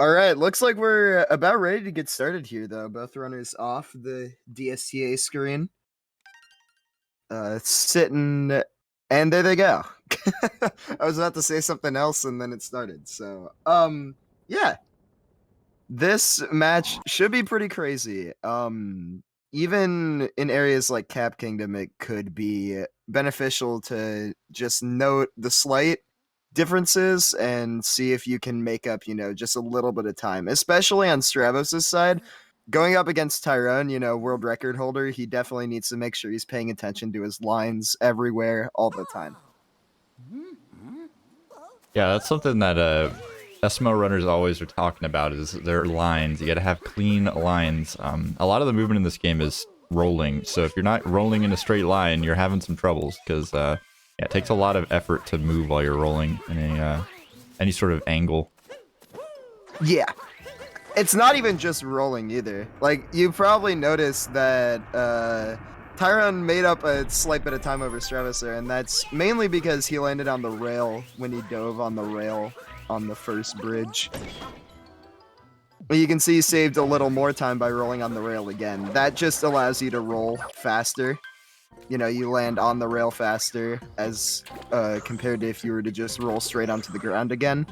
All right, looks like we're about ready to get started here, though. Both runners off the DSTA screen. Sitting, and there they go. I was about to say something else, and then it started. So, yeah. This match should be pretty crazy. Even in areas like Cap Kingdom, it could be beneficial to just note the slight differences and see if you can make up, just a little bit of time, especially on Stravos' side. Going up against Tyron, world record holder, he definitely needs to make sure he's paying attention to his lines everywhere, all the time. Yeah, that's something that SMO runners always are talking about is their lines. You gotta have clean lines. A lot of the movement in this game is rolling, so if you're not rolling in a straight line, you're having some troubles, because yeah, it takes a lot of effort to move while you're rolling in any sort of angle. Yeah. It's not even just rolling either. Like, you probably noticed that Tyron made up a slight bit of time over Stravos there, and that's mainly because he landed on the rail when he dove on the rail on the first bridge. You can see he saved a little more time by rolling on the rail again. That just allows you to roll faster. You land on the rail faster as compared to if you were to just roll straight onto the ground again.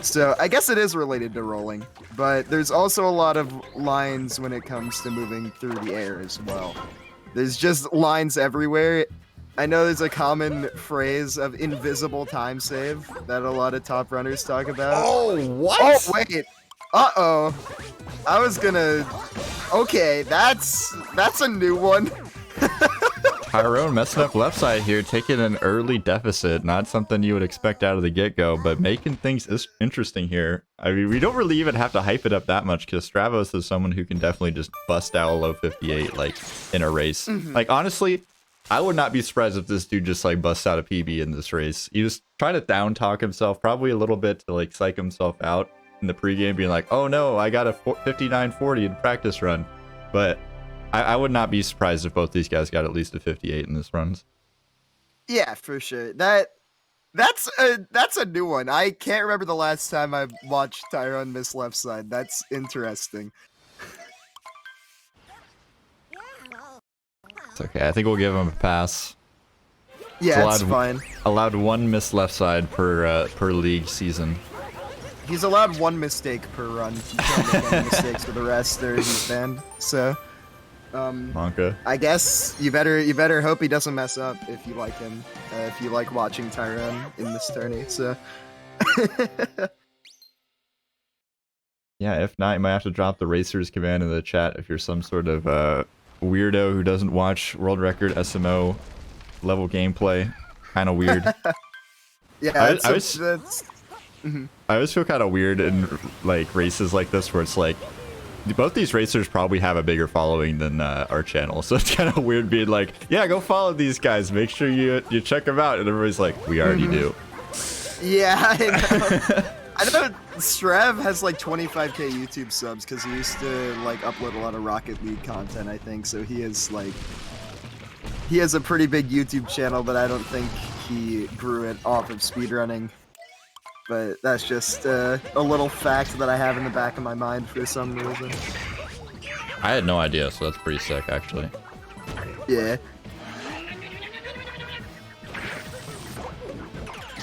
So I guess it is related to rolling, but there's also a lot of lines when it comes to moving through the air as well. There's just lines everywhere. I know there's a common phrase of invisible time save that a lot of top runners talk about. Oh, what? Oh, wait. Uh-oh. I was gonna... Okay, that's a new one. Tyron messing up left side here, taking an early deficit. Not something you would expect out of the get-go, but making things interesting here. I mean, we don't really even have to hype it up that much, because Stravos is someone who can definitely just bust out a low 58, like, in a race. Like, honestly, I would not be surprised if this dude just, like, busts out a PB in this race. He just trying to down-talk himself, probably a little bit to, like, psych himself out in the pregame, being like, oh no, I got a 59.40 in practice run. But I would not be surprised if both these guys got at least a 58 in this runs. Yeah, for sure. That's a new one. I can't remember the last time I watched Tyron miss left side. That's interesting. It's okay. I think we'll give him a pass. Yeah, it's fine. Allowed one miss left side per league season. He's allowed one mistake per run. He can't make any mistakes for the rest, or he's banned. So, Monka. I guess you better hope he doesn't mess up if you like him. If you like watching Tyron in this tourney. So. Yeah, if not, you might have to drop the Racers command in the chat if you're some sort of weirdo who doesn't watch world record SMO level gameplay. Kind of weird. Yeah, I always feel kind of weird in like races like this where it's like both these racers probably have a bigger following than our channel, so it's kind of weird being like, yeah, go follow these guys, make sure you check them out, and everybody's like, we already do. Yeah, I know. I know Strav has like 25k YouTube subs because he used to like upload a lot of Rocket League content, I think, so he has a pretty big YouTube channel, but I don't think he grew it off of speedrunning. But that's just a little fact that I have in the back of my mind for some reason. I had no idea, so that's pretty sick, actually. Yeah.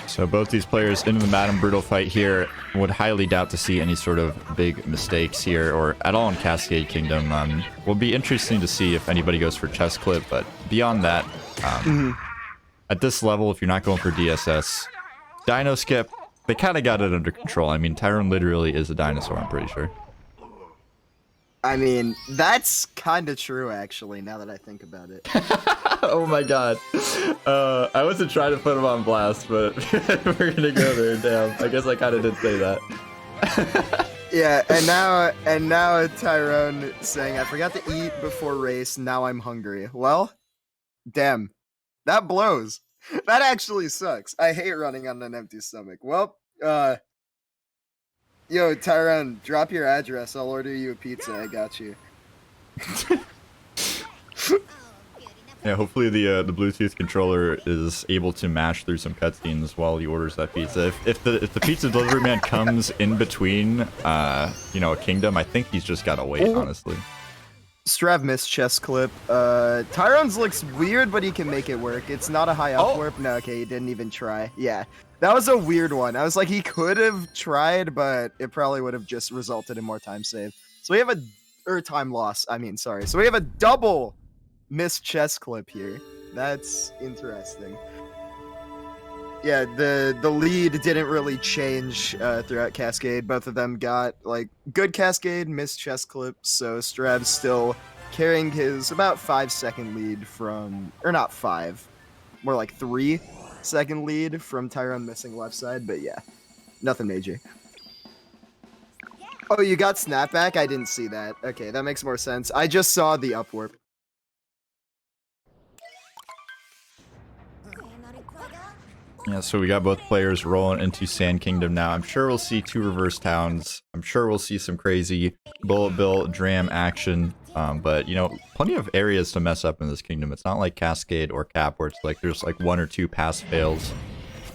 So both these players into the Madam Brutal fight here. Would highly doubt to see any sort of big mistakes here, or at all in Cascade Kingdom. Will be interesting to see if anybody goes for chest clip, but beyond that, at this level, if you're not going for DSS, Dino Skip, they kind of got it under control. I mean, Tyron literally is a dinosaur, I'm pretty sure. I mean, that's kind of true, actually, now that I think about it. Oh my god. I wasn't trying to put him on blast, but we're gonna go there. Damn, I guess I kind of did say that. Yeah, and now Tyron saying, I forgot to eat before race, now I'm hungry. Well, damn, that blows. That actually sucks. I hate running on an empty stomach. Well, yo, Tyron, drop your address. I'll order you a pizza. I got you. Yeah, hopefully the Bluetooth controller is able to mash through some cutscenes while he orders that pizza. If the pizza delivery man comes in between, you know, a kingdom, I think he's just gotta wait, honestly. Strav missed chest clip. Tyron's looks weird, but he can make it work. It's not a high up warp. No, okay, he didn't even try. Yeah, that was a weird one. I was like, he could have tried, but it probably would have just resulted in more time save. So we have time loss. I mean, sorry. So we have a double missed chest clip here. That's interesting. Yeah, the lead didn't really change throughout Cascade. Both of them got like good Cascade, missed chest clips. So Strav's still carrying his about 5-second lead from, or not 5, more like 3-second lead from Tyron missing left side. But yeah, nothing major. Oh, you got snapback? I didn't see that. Okay, that makes more sense. I just saw the up warp. Yeah, so we got both players rolling into Sand Kingdom now. I'm sure we'll see 2 reverse towns. I'm sure we'll see some crazy bullet bill dram action. But, you know, plenty of areas to mess up in this kingdom. It's not like Cascade or Cap where it's like there's like 1 or 2 pass fails.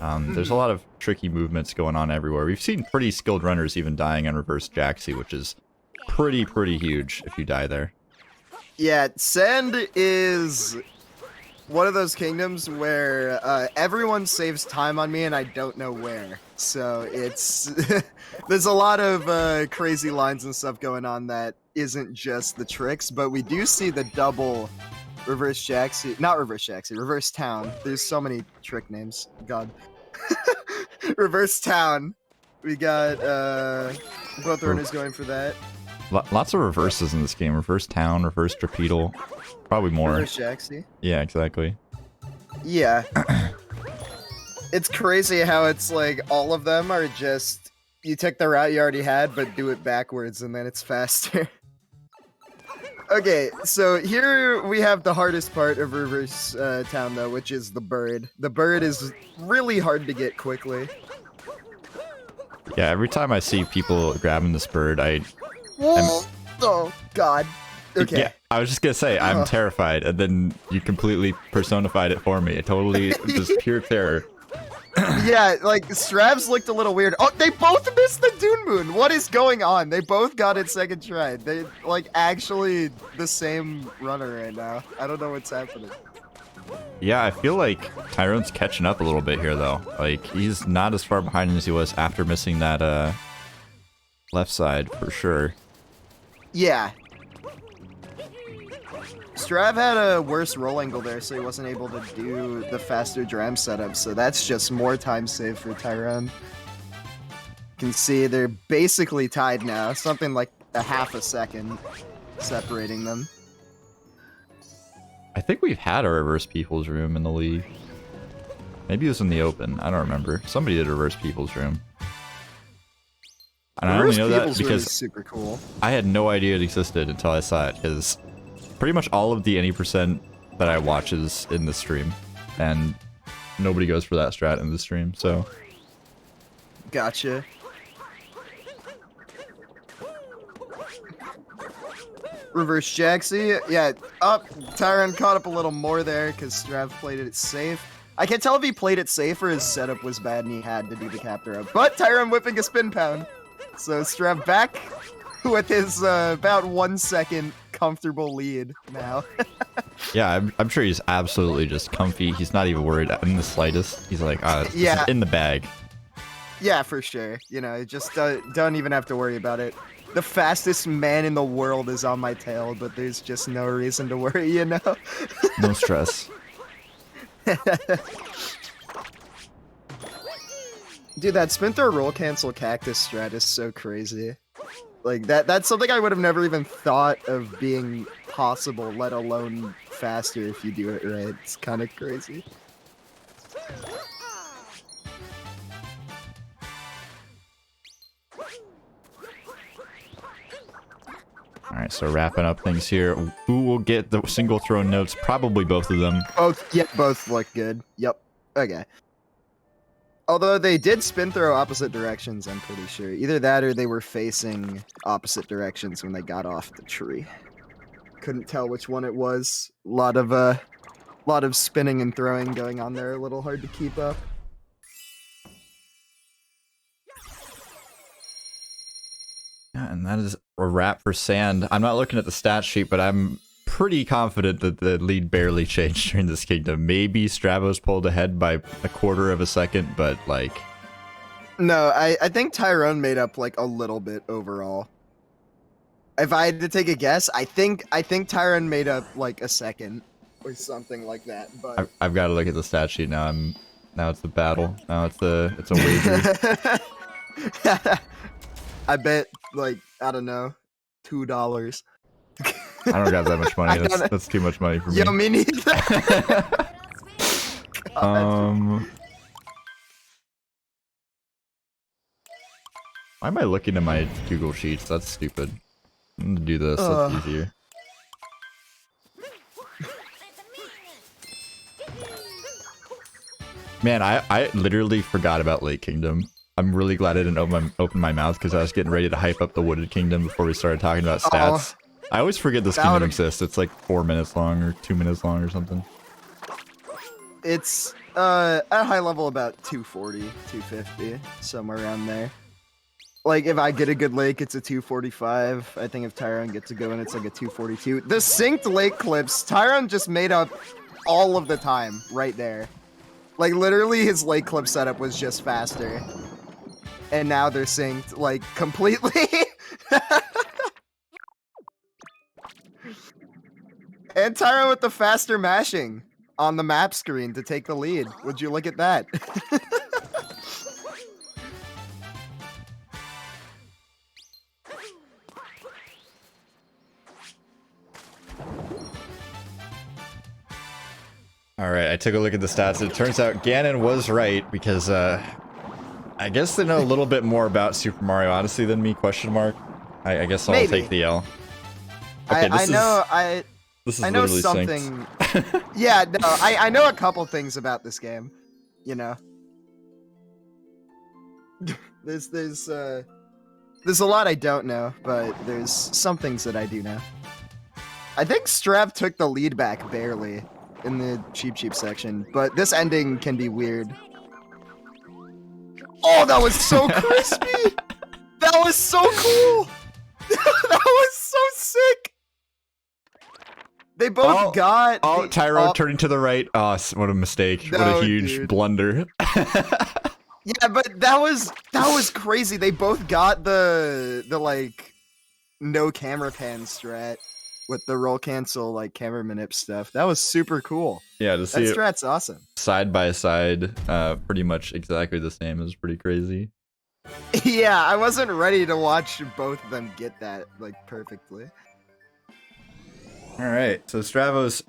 There's a lot of tricky movements going on everywhere. We've seen pretty skilled runners even dying on reverse Jaxi, which is pretty huge if you die there. Yeah, Sand is one of those kingdoms where everyone saves time on me and I don't know where. So it's there's a lot of crazy lines and stuff going on that isn't just the tricks, but we do see the double reverse Jaxi, not reverse Jaxi, reverse town. There's so many trick names. God. Reverse town. We got both runners going for that. Lots of reverses in this game. Reverse town, reverse Trapedal. Probably more. Reverse Jaxi. Yeah, exactly. Yeah. It's crazy how it's like all of them are just, you take the route you already had, but do it backwards and then it's faster. Okay, so here we have the hardest part of reverse town though, which is the bird. The bird is really hard to get quickly. Yeah, every time I see people grabbing this bird, oh god. Okay. Yeah, I was just gonna say, I'm terrified, and then you completely personified it for me. It totally, just pure terror. Yeah, like, Stravs looked a little weird. Oh, they both missed the Dune Moon! What is going on? They both got it second try. They, like, actually the same runner right now. I don't know what's happening. Yeah, I feel like Tyron's catching up a little bit here, though. Like, he's not as far behind as he was after missing that, left side, for sure. Yeah. Strav had a worse roll angle there, so he wasn't able to do the faster dram setup, so that's just more time saved for Tyron. You can see they're basically tied now, something like a half a second separating them. I think we've had a reverse people's room in the league. Maybe it was in the open, I don't remember. Somebody did a reverse people's room. And I only know that because super cool. I had no idea it existed until I saw it, because pretty much all of the any percent that I watch is in the stream, and nobody goes for that strat in the stream, so. Gotcha. Reverse Jaxi, yeah, Tyron caught up a little more there because Strav played it safe. I can't tell if he played it safe or his setup was bad and he had to do the capture up, but Tyron whipping a spin pound. So Strav back with his about 1 second comfortable lead now. Yeah, I'm sure he's absolutely just comfy. He's not even worried in the slightest. He's like, yeah, in the bag. Yeah, for sure. You know, just don't even have to worry about it. The fastest man in the world is on my tail, but there's just no reason to worry, you know? No stress. Dude, that spin throw roll cancel cactus strat is so crazy. Like, that's something I would have never even thought of being possible, let alone faster if you do it right. It's kind of crazy. Alright, so wrapping up things here. Who will get the single throw notes? Probably both of them. Both, yeah, both look good. Yep. Okay. Although they did spin throw opposite directions, I'm pretty sure. Either that or they were facing opposite directions when they got off the tree. Couldn't tell which one it was. A lot of lot of spinning and throwing going on there, a little hard to keep up. Yeah, and that is a wrap for Sand. I'm not looking at the stat sheet, but I'm pretty confident that the lead barely changed during this kingdom. Maybe Stravos pulled ahead by a quarter of a second, but like... No, I think Tyron made up like a little bit overall. If I had to take a guess, I think Tyron made up like a second or something like that. But I've got to look at the stat sheet now. Now it's a battle. Now it's a wager. I bet like I don't know, $2. I don't got that much money. That's too much money for me. Yo, me neither. Why am I looking at my Google Sheets? That's stupid. I'm gonna do this. That's easier. Man, I literally forgot about Lake Kingdom. I'm really glad I didn't open my mouth because I was getting ready to hype up the Wooded Kingdom before we started talking about stats. I always forget this kingdom exists. It's like 4 minutes long or 2 minutes long or something. It's at high level about 240, 250, somewhere around there. Like if I get a good lake, it's a 245. I think if Tyron gets a good one, it's like a 242. The synced lake clips, Tyron just made up all of the time right there. Like literally his lake clip setup was just faster. And now they're synced like completely. And Tyron with the faster mashing on the map screen to take the lead. Would you look at that? Alright, I took a look at the stats. It turns out Ganon was right because I guess they know a little bit more about Super Mario Odyssey than me, question mark. I guess I'll take the L. Okay, I know something. Synced. Yeah, no, I know a couple things about this game. You know, there's a lot I don't know, but there's some things that I do know. I think Strav took the lead back barely in the cheap section, but this ending can be weird. Oh, that was so crispy! That was so cool! That was so sick! They both got... Oh, Tyron turning to the right. Oh, what a mistake. What a huge blunder. Yeah, but that was crazy. They both got the like, no camera pan strat with the roll cancel, like, camera manip stuff. That was super cool. Yeah, to see that strat's awesome. Side by side, pretty much exactly the same. It was pretty crazy. Yeah, I wasn't ready to watch both of them get that, like, perfectly. Alright, so Stravos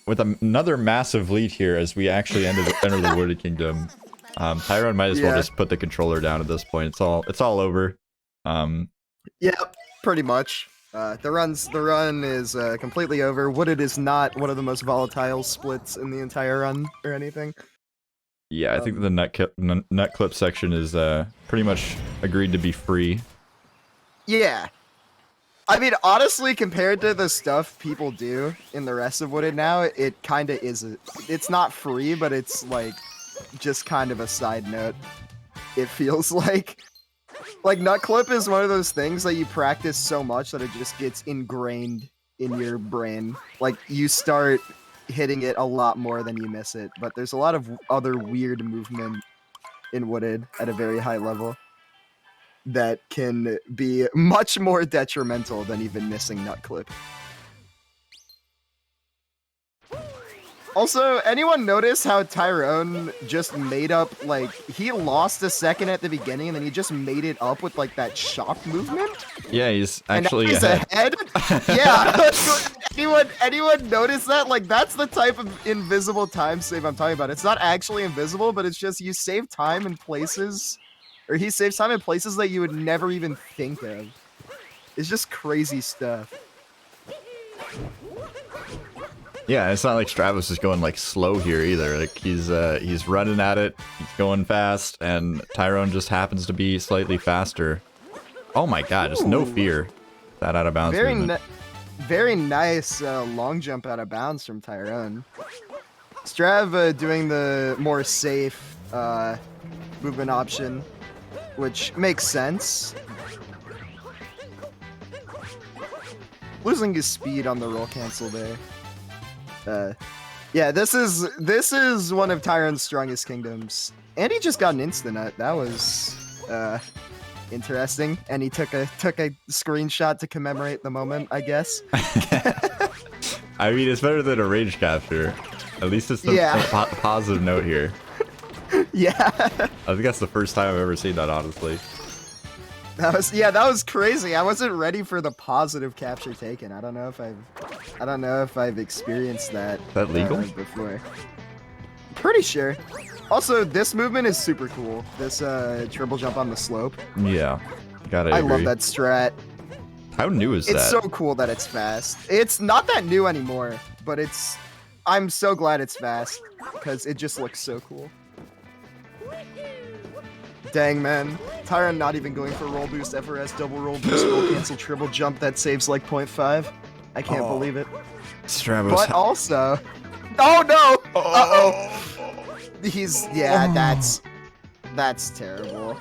with another massive lead here as we actually enter the Wooded Kingdom. Tyron might as well just put the controller down at this point. It's all over. Yeah, pretty much. The run is completely over. Wooded is not one of the most volatile splits in the entire run or anything. Yeah, I think the nut clip section is pretty much agreed to be free. Yeah. I mean, honestly, compared to the stuff people do in the rest of Wooded now, it kind of isn't. It's not free, but it's, like, just kind of a side note, it feels like. Like, nut clip is one of those things that you practice so much that it just gets ingrained in your brain. Like, you start hitting it a lot more than you miss it, but there's a lot of other weird movement in Wooded at a very high level that can be much more detrimental than even missing nut clip. Also, anyone notice how Tyron just made up, like, he lost a second at the beginning and then he just made it up with, like, that shock movement? Yeah, he's actually ahead. Yeah. anyone notice that? Like, that's the type of invisible time save I'm talking about. It's not actually invisible, but it's just you save time in places, or he saves time in places that you would never even think of. It's just crazy stuff. Yeah, it's not like Stravos is going like slow here either. Like he's running at it, he's going fast, and Tyron just happens to be slightly faster. Oh my god, just no fear. That out of bounds. Very nice long jump out of bounds from Tyron. Strav doing the more safe movement option, which makes sense. Losing his speed on the roll cancel there. Yeah, this is one of Tyron's strongest kingdoms. And he just got an insta-nut. That was interesting. And he took a screenshot to commemorate the moment, I guess. I mean, it's better than a rage capture. At least it's a positive note here. Yeah. I think that's the first time I've ever seen that, honestly. That was crazy. I wasn't ready for the positive capture taken. I don't know if I've experienced that. Is that legal? Before. Pretty sure. Also, this movement is super cool. This triple jump on the slope. Yeah, gotta I agree. love that strat. How new is that? It's so cool that it's fast. It's not that new anymore, but I'm so glad it's fast because it just looks so cool. Dang, man. Tyron not even going for roll boost, FRS, double roll boost, roll cancel, triple jump that saves like 0.5. I can't believe it. Stravos. But also... Oh, no! Uh-oh. That's terrible.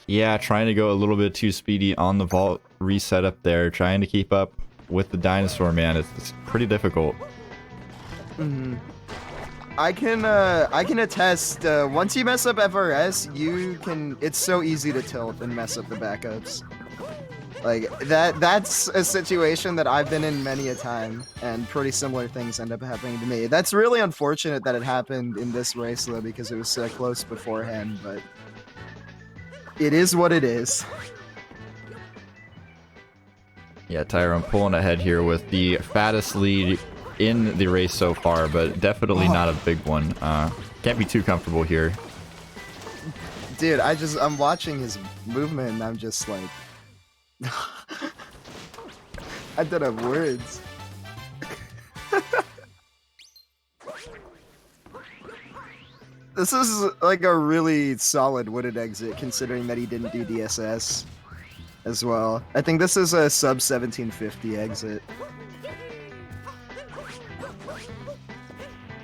Yeah, trying to go a little bit too speedy on the vault reset up there, trying to keep up with the dinosaur, man. It's pretty difficult. Mm-hmm. I can attest, once you mess up FRS, it's so easy to tilt and mess up the backups. Like, that's a situation that I've been in many a time, and pretty similar things end up happening to me. That's really unfortunate that it happened in this race, though, because it was so close beforehand, but it is what it is. Yeah, Tyron pulling ahead here with the fattest lead in the race so far, but definitely not a big one. Can't be too comfortable here. Dude, I'm watching his movement and I'm just like... I don't have words. This is like a really solid wooded exit considering that he didn't do DSS as well. I think this is a sub 1750 exit.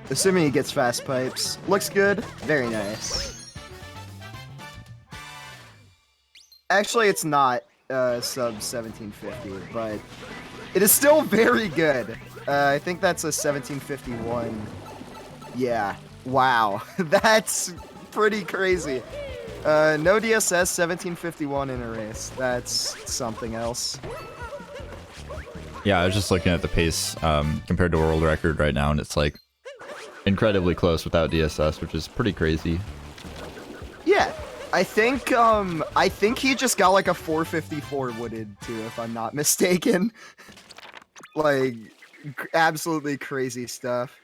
Assuming he gets fast pipes. Looks good. Very nice. Actually, it's not sub 1750, but it is still very good. I think that's a 1751. Yeah. Wow. That's pretty crazy. No DSS, 1751 in a race. That's something else. Yeah, I was just looking at the pace compared to world record right now, and it's like incredibly close without DSS, which is pretty crazy. Yeah, I think he just got like a 454 wooded too, if I'm not mistaken. Like, absolutely crazy stuff.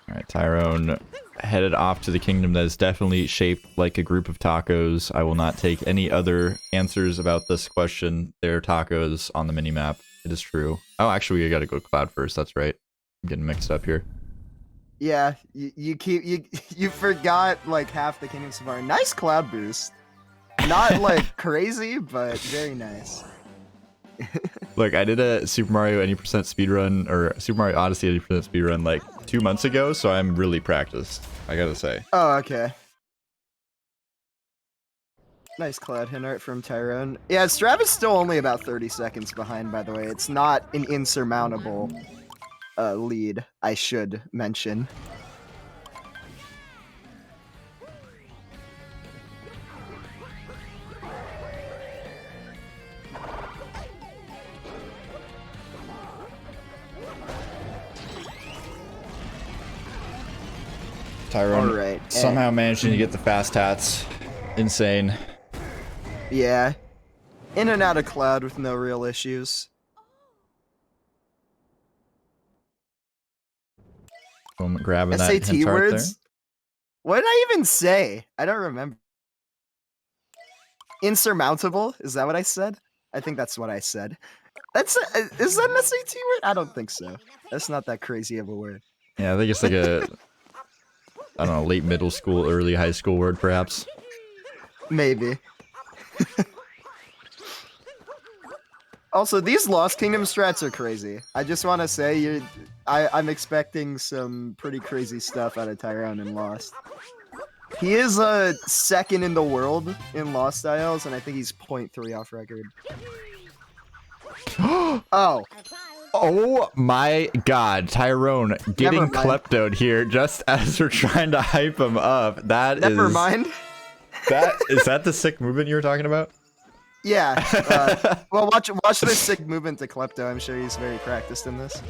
All right, Tyron headed off to the kingdom that is definitely shaped like a group of tacos. I will not take any other answers about this question. There are tacos on the minimap. It is true. Oh, actually, we gotta go Cloud first. That's right. I'm getting mixed up here. Yeah, you forgot like half the kingdom so far. Nice Cloud boost. Not like crazy, but very nice. Look, I did a Super Mario any percent speedrun, or Super Mario Odyssey 80% speedrun like 2 months ago, so I'm really practiced, I gotta say. Oh, okay. Nice Cloud hit art from Tyron. Yeah, Strav is still only about 30 seconds behind, by the way. It's not an insurmountable lead, I should mention. Tyron somehow managing to get the fast hats. Insane. Yeah. In and out of Cloud with no real issues. Grabbing that SAT hint art words? there. What did I even say? I don't remember. Insurmountable? Is that what I said? I think that's what I said. Is that an SAT word? I don't think so. That's not that crazy of a word. Yeah, I think it's like a, I don't know, late middle school, early high school word, perhaps. Maybe. Also, these Lost Kingdom strats are crazy. I just want to say, I'm expecting some pretty crazy stuff out of Tyron in Lost. He is second in the world in Lost styles, and I think he's 0.3 off record. Oh. Oh my god, Tyrone getting kleptoed here just as we're trying to hype him up. Never mind. Is that the sick movement you were talking about? Yeah. Well, watch this sick movement to Klepto. I'm sure he's very practiced in this.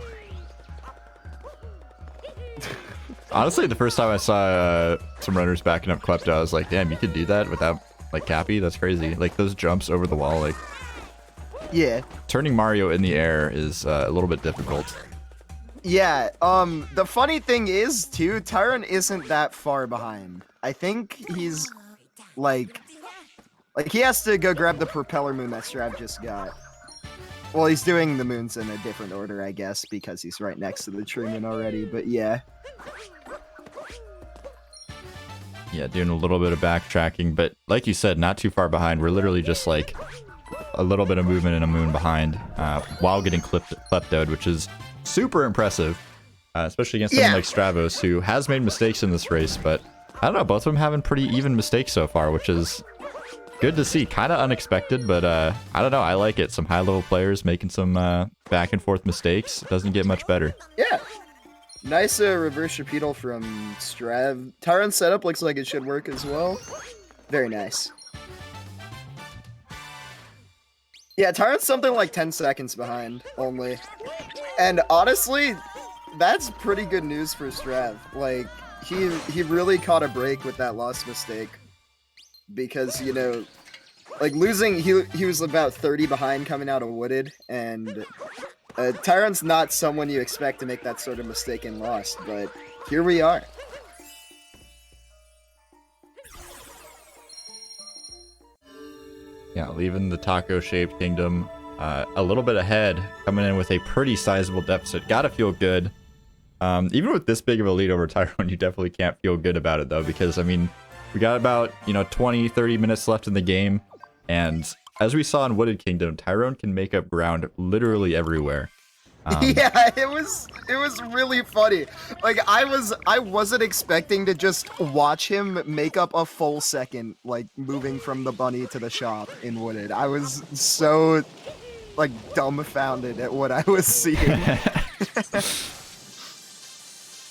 Honestly, the first time I saw some runners backing up Klepto, I was like, damn, you could do that without, like, Cappy? That's crazy. Like, those jumps over the wall, like... Yeah. Turning Mario in the air is a little bit difficult. Yeah, the funny thing is, too, Tyron isn't that far behind. I think he's, like he has to go grab the propeller moon that Strav just got. Well, he's doing the moons in a different order, I guess, because he's right next to the tree moon already, but yeah. Yeah, doing a little bit of backtracking, but like you said, not too far behind. We're literally just, like, a little bit of movement and a moon behind while getting kleptoed, which is super impressive, especially against someone like Stravos, who has made mistakes in this race, but I don't know, both of them having pretty even mistakes so far, which is good to see. Kind of unexpected, but I don't know, I like it. Some high-level players making some back and forth mistakes. It doesn't get much better. Yeah. Nice reverse repeatal from Strav. Tyron's setup looks like it should work as well. Very nice. Yeah, Tyron's something like 10 seconds behind, only. And honestly, that's pretty good news for Strav. Like, he really caught a break with that lost mistake. Because, you know, like, losing, he was about 30 behind coming out of Wooded, and Tyron's not someone you expect to make that sort of mistake in Lost, but here we are. Yeah, leaving the taco-shaped kingdom a little bit ahead, coming in with a pretty sizable deficit. Gotta feel good. Even with this big of a lead over Tyron, you definitely can't feel good about it, though, because, I mean, we got about, 20, 30 minutes left in the game, and as we saw in Wooded Kingdom, Tyron can make up ground literally everywhere. Yeah, it was really funny. Like, I wasn't expecting to just watch him make up a full second, like, moving from the bunny to the shop in Wooded. I was so, like, dumbfounded at what I was seeing.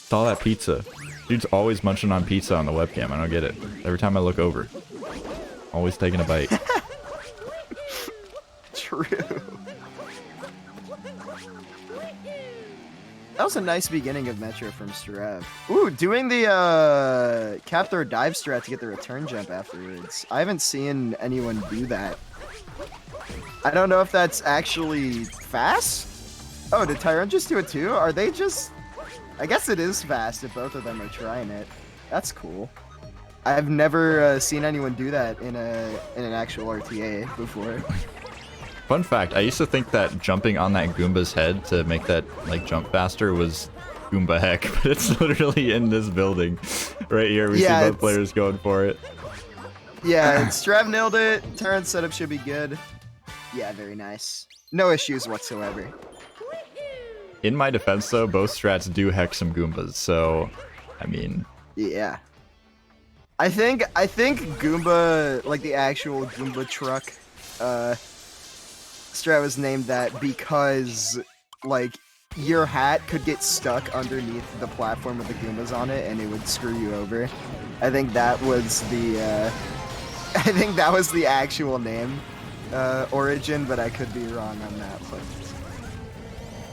It's all that pizza. Dude's always munching on pizza on the webcam. I don't get it. Every time I look over. Always taking a bite. True. That was a nice beginning of Metro from Strav. Ooh, doing the cap throw dive strat to get the return jump afterwards. I haven't seen anyone do that. I don't know if that's actually fast. Oh, did Tyron just do it too? Are they just... I guess it is fast if both of them are trying it. That's cool. I've never seen anyone do that in an actual RTA before. Fun fact, I used to think that jumping on that Goomba's head to make that, like, jump faster was Goomba heck, but it's literally in this building. Right here, we see both players going for it. Yeah, Strav nailed it. Tyron's setup should be good. Yeah, very nice. No issues whatsoever. In my defense, though, both strats do heck some Goombas, so, I mean... Yeah. I think Goomba, like the actual Goomba truck, Strat was named that because, like, your hat could get stuck underneath the platform with the Goombas on it, and it would screw you over. I think that was the actual name origin, but I could be wrong on that. But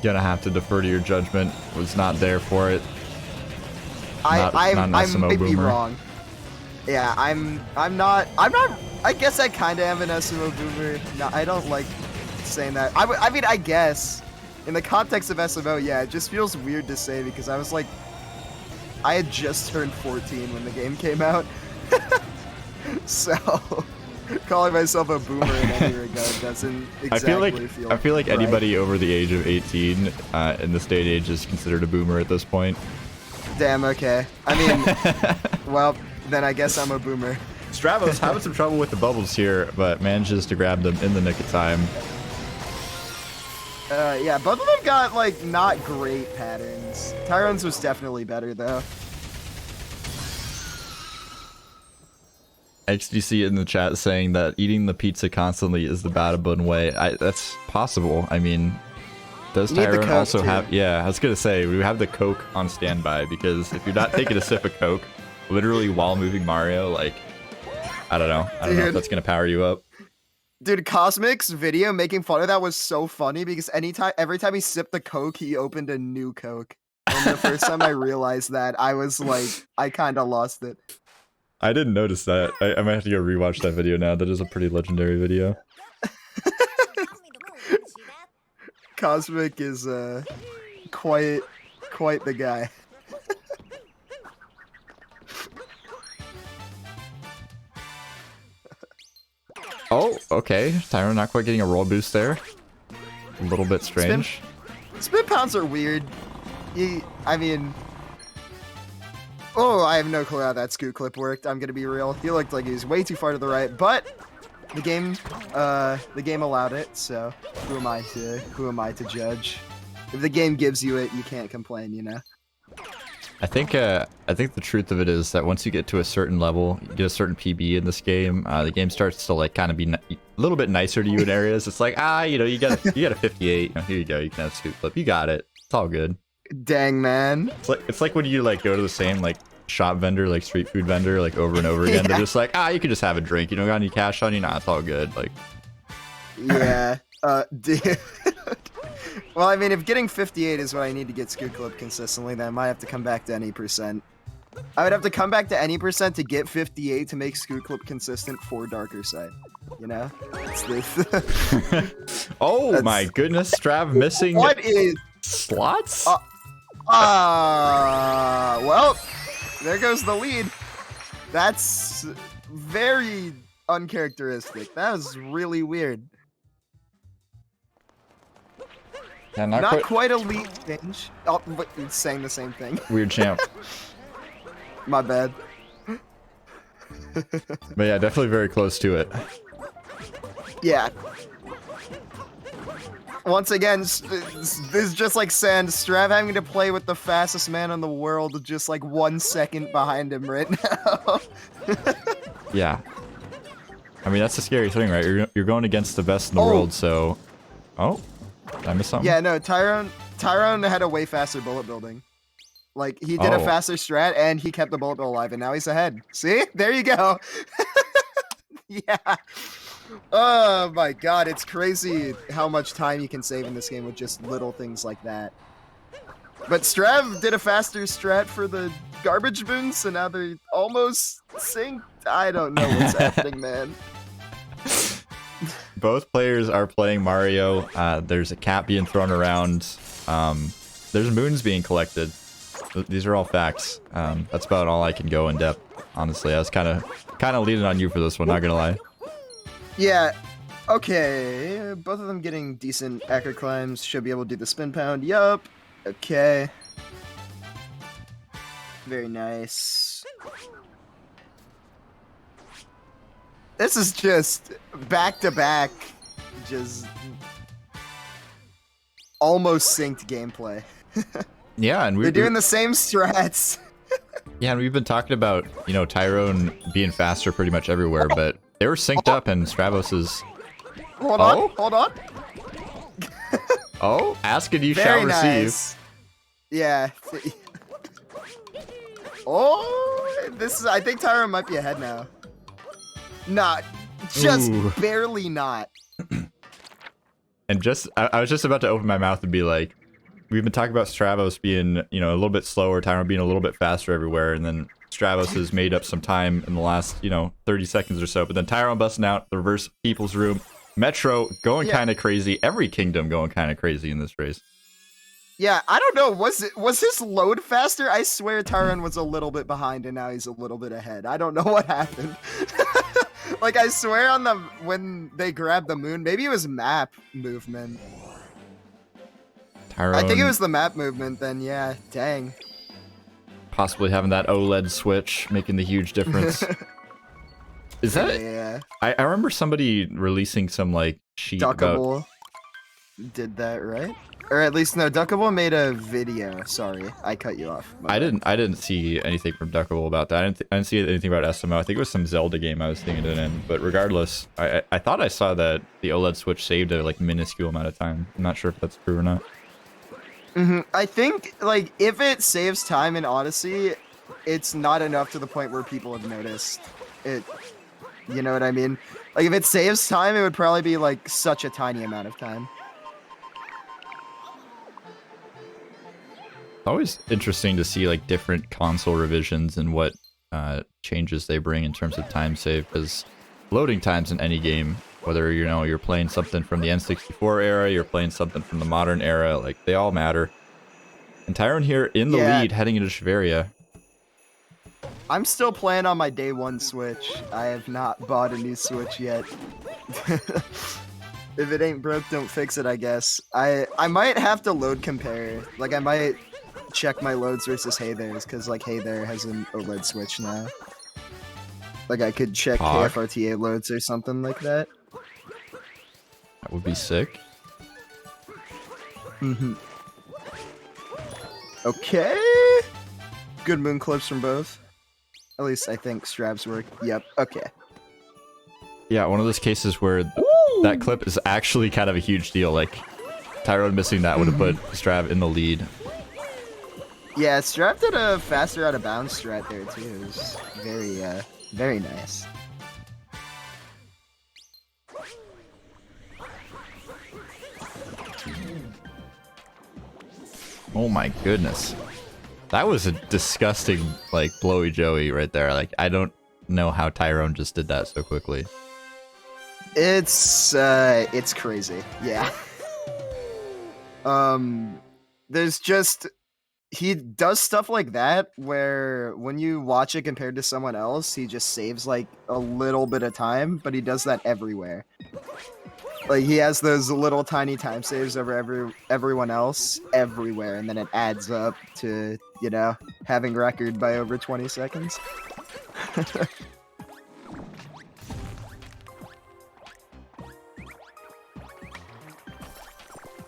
gonna have to defer to your judgment. Was not there for it. I might be wrong. Yeah, I'm not. I guess I kind of am an SMO boomer. No, I don't like saying that. I mean, I guess in the context of SMO, yeah, it just feels weird to say because I was like, I had just turned 14 when the game came out, so calling myself a boomer in any regard doesn't exactly feel. I feel like right. Anybody over the age of 18 in this day and age is considered a boomer at this point. Damn. Okay. I mean, well, then I guess I'm a boomer. Stravos having some trouble with the bubbles here, but manages to grab them in the nick of time. Yeah, both of them got, like, not great patterns. Tyron's was definitely better, though. XDC in the chat saying that eating the pizza constantly is the bad bun way. That's possible. I mean, does Tyron also have... Yeah, I was gonna say, we have the Coke on standby, because if you're not taking a sip of Coke, literally while moving Mario, like, I don't know. I don't know if that's gonna power you up. Dude, Cosmic's video making fun of that was so funny, because every time he sipped the Coke, he opened a new Coke. And the first time I realized that, I was like, I kinda lost it. I didn't notice that. I might have to go rewatch that video now. That is a pretty legendary video. Cosmic is quite the guy. Oh, okay. Tyron not quite getting a roll boost there. A little bit strange. Spin pounds are weird. I mean... Oh, I have no clue how that scoot clip worked. I'm gonna be real. He looked like he was way too far to the right, but the game allowed it. So who am I to judge? If the game gives you it, you can't complain, you know. I think the truth of it is that once you get to a certain level, you get a certain PB in this game, the game starts to like kind of be a little bit nicer to you in areas. It's like, you know, you got a 58. You know, here you go. You can have a scoot clip. You got it. It's all good. Dang, man. It's like when you like go to the same like shop vendor, like street food vendor, like over and over again. Yeah. They're just like, you can just have a drink. You don't got any cash on you? Nah, it's all good. Like, yeah. Dude. Well, I mean, if getting 58 is what I need to get scoot clip consistently, then I might have to come back to any percent. I would have to come back to any percent to get 58 to make scoot clip consistent for Darker Side. You know? It's this. Oh my goodness, Strav missing what is slots? Well, there goes the lead. That's very uncharacteristic. That was really weird. Yeah, not quite a lead change. Oh, but it's saying the same thing. Weird champ. My bad. But yeah, definitely very close to it. Yeah. Once again, this is just like Sand. Strav having to play with the fastest man in the world just like 1 second behind him right now. Yeah. I mean, that's the scary thing, right? You're going against the best in the world, so... Oh? Did I miss something? Yeah, no, Tyron had a way faster bullet building. Like, he did a faster strat, and he kept the bullet bill alive, and now he's ahead. See? There you go. Yeah. Oh my god, it's crazy how much time you can save in this game with just little things like that. But Strav did a faster strat for the garbage bins, so now they're almost synced. I don't know what's happening, man. Both players are playing Mario. There's a cap being thrown around. There's moons being collected. These are all facts. That's about all I can go in depth. Honestly, I was kind of leaning on you for this one. Not gonna lie. Yeah. Okay. Both of them getting decent acro climbs. Should be able to do the spin pound. Yup. Okay. Very nice. This is just back-to-back, just almost synced gameplay. Yeah, and they're doing the same strats. Yeah, and we've been talking about, you know, Tyron being faster pretty much everywhere, but they were synced up, and Stravos is... Hold on. Oh, ask and you shall receive. Yeah. Oh, I think Tyron might be ahead now. Not just barely not. And I was just about to open my mouth and be like, we've been talking about Stravos being, you know, a little bit slower, Tyron being a little bit faster everywhere, and then Stravos has made up some time in the last, you know, 30 seconds or so. But then Tyron busting out the reverse people's room, Metro going kind of crazy, every kingdom going kind of crazy in this race. Yeah, I don't know. Was his load faster? I swear Tyron was a little bit behind and now he's a little bit ahead. I don't know what happened. Like, I swear when they grabbed the moon, maybe it was map movement. Tyron, I think it was the map movement then, yeah. Dang. Possibly having that OLED switch making the huge difference. Is that... Yeah. I remember somebody releasing some, like, sheet Duckable. did that right. Or at least no, Duckable made a video. Sorry, I cut you off. I didn't see anything from Duckable about that. I didn't see anything about SMO. I think it was some Zelda game I was thinking it in. But regardless, I thought I saw that the OLED switch saved a like minuscule amount of time. I'm not sure if that's true or not. I think like if it saves time in Odyssey, it's not enough to the point where people have noticed it. You know what I mean? Like if it saves time, it would probably be like such a tiny amount of time. It's always interesting to see like different console revisions and what changes they bring in terms of time save, because loading times in any game, whether you're playing something from the N64 era, you're playing something from the modern era, like they all matter. And Tyron here in the lead heading into Shiveria. I'm still playing on my day one Switch. I have not bought a new Switch yet. If it ain't broke, don't fix it, I guess. I might have to load compare. Like I might check my loads versus Hey There's, because like Hey There has an OLED Switch now. Like I could check KFRTA loads or something like that. That would be sick. Okay. Good moon clips from both. At least I think Stravs work. Yep. Okay. Yeah, one of those cases where that clip is actually kind of a huge deal. Like Tyron missing that would have put Strav in the lead. Yeah, Strav did a faster out of bounds strat there too. It was very nice. Oh my goodness. That was a disgusting, like, blowy Joey right there. Like, I don't know how Tyron just did that so quickly. It's crazy. Yeah. There's just... He does stuff like that where when you watch it compared to someone else, he just saves, like, a little bit of time, but he does that everywhere. Like, he has those little tiny time saves over everyone else everywhere, and then it adds up to, you know, having record by over 20 seconds.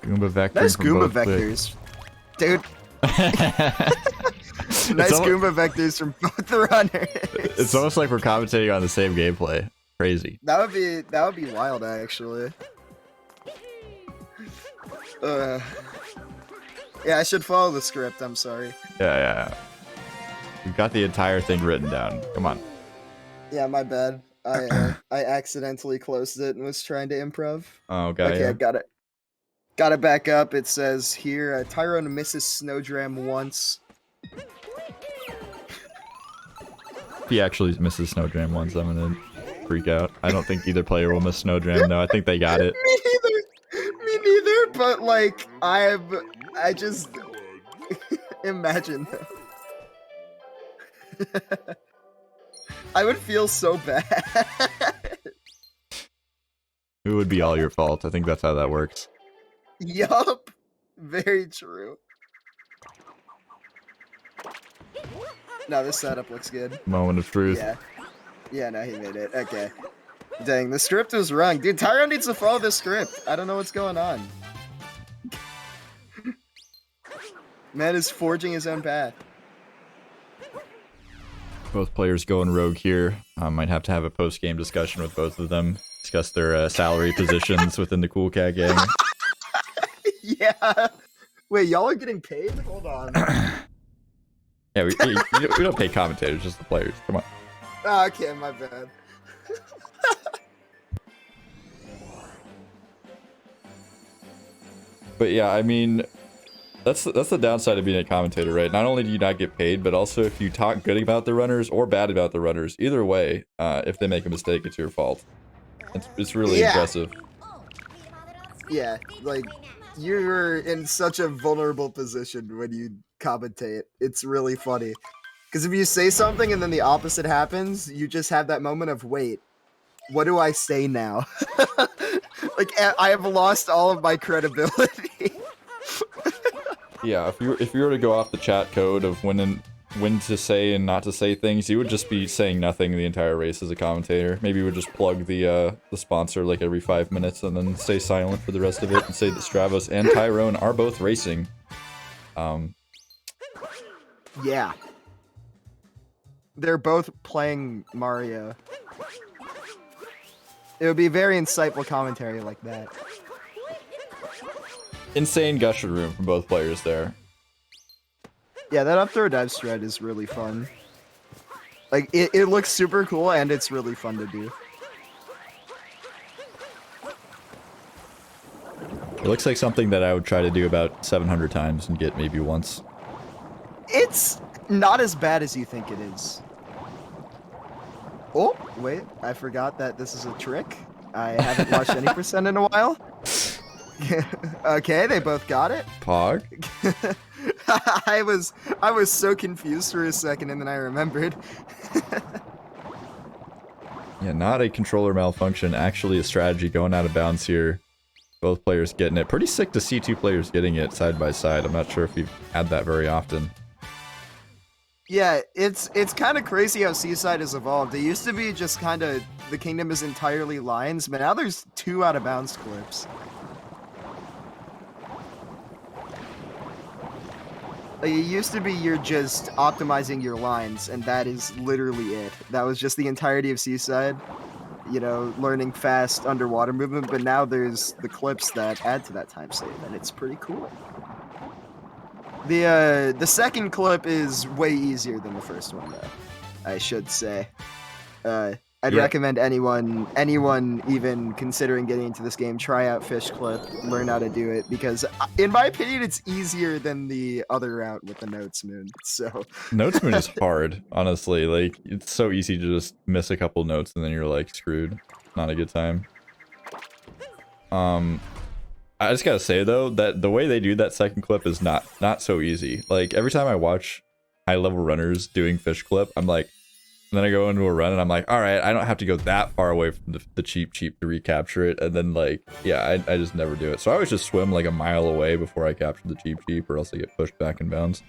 Goomba Vector. Nice Goomba Vectors. Dude. Nice Goomba Vectors from both the runners. It's almost like we're commentating on the same gameplay. Crazy. That would be wild, actually. Yeah, I should follow the script. I'm sorry. Yeah. We've got the entire thing written down. Come on. Yeah, my bad. I accidentally closed it and was trying to improv. Oh, okay. Okay, I got it. Got it back up. It says here, Tyron misses Snowdram once. If he actually misses Snowdram once, I'm gonna freak out. I don't think either player will miss Snowdram, though. I think they got it. Me neither, but like, I just imagine that. I would feel so bad. It would be all your fault. I think that's how that works. Yup. Very true. No, this setup looks good. Moment of truth. Yeah. Yeah, no, he made it. Okay. Dang, the script was wrong. Dude, Tyron needs to follow the script. I don't know what's going on. Man is forging his own path. Both players going rogue here. Might have to have a post-game discussion with both of them. Discuss their salary positions within the Cool Cat gang. Yeah. Wait, y'all are getting paid? Hold on. Yeah, we don't pay commentators, just the players. Come on. Oh, okay, my bad. But yeah, I mean, that's the downside of being a commentator, right? Not only do you not get paid, but also if you talk good about the runners or bad about the runners, either way, if they make a mistake, it's your fault. It's really impressive. Yeah, like, you're in such a vulnerable position when you commentate. It's really funny. Because if you say something and then the opposite happens, you just have that moment of, wait, what do I say now? Like, I have lost all of my credibility. Yeah, if you were to go off the chat code of when when to say and not to say things. He would just be saying nothing the entire race as a commentator. Maybe he would just plug the sponsor like every 5 minutes and then stay silent for the rest of it and say that Stravos and Tyron are both racing. Yeah. They're both playing Mario. It would be very insightful commentary like that. Insane gusher room from both players there. Yeah, that up throw dive strat is really fun. Like, it looks super cool and it's really fun to do. It looks like something that I would try to do about 700 times and get maybe once. It's not as bad as you think it is. Oh, wait, I forgot that this is a trick. I haven't watched any percent in a while. Okay, they both got it. Pog? I was so confused for a second and then I remembered. Yeah, not a controller malfunction, actually a strategy going out of bounds here. Both players getting it. Pretty sick to see two players getting it side by side. I'm not sure if you've had that very often. Yeah, it's kind of crazy how Seaside has evolved. It used to be just kind of the kingdom is entirely lines, but now there's 2 out of bounds clips. Like, it used to be you're just optimizing your lines, and that is literally it. That was just the entirety of Seaside, you know, learning fast underwater movement, but now there's the clips that add to that time save, and it's pretty cool. The second clip is way easier than the first one, though, I should say. I'd recommend anyone even considering getting into this game, try out Fish Clip, learn how to do it, because in my opinion, it's easier than the other route with the Notes Moon. So Notes Moon is hard, honestly. Like, it's so easy to just miss a couple notes and then you're like screwed. Not a good time. I just gotta say though that the way they do that second clip is not so easy. Like, every time I watch high level runners doing Fish Clip, I'm like, and then I go into a run and I'm like, all right, I don't have to go that far away from the cheap to recapture it. And then, like, yeah, I just never do it. So I always just swim like a mile away before I capture the cheap, or else I get pushed back in bounds.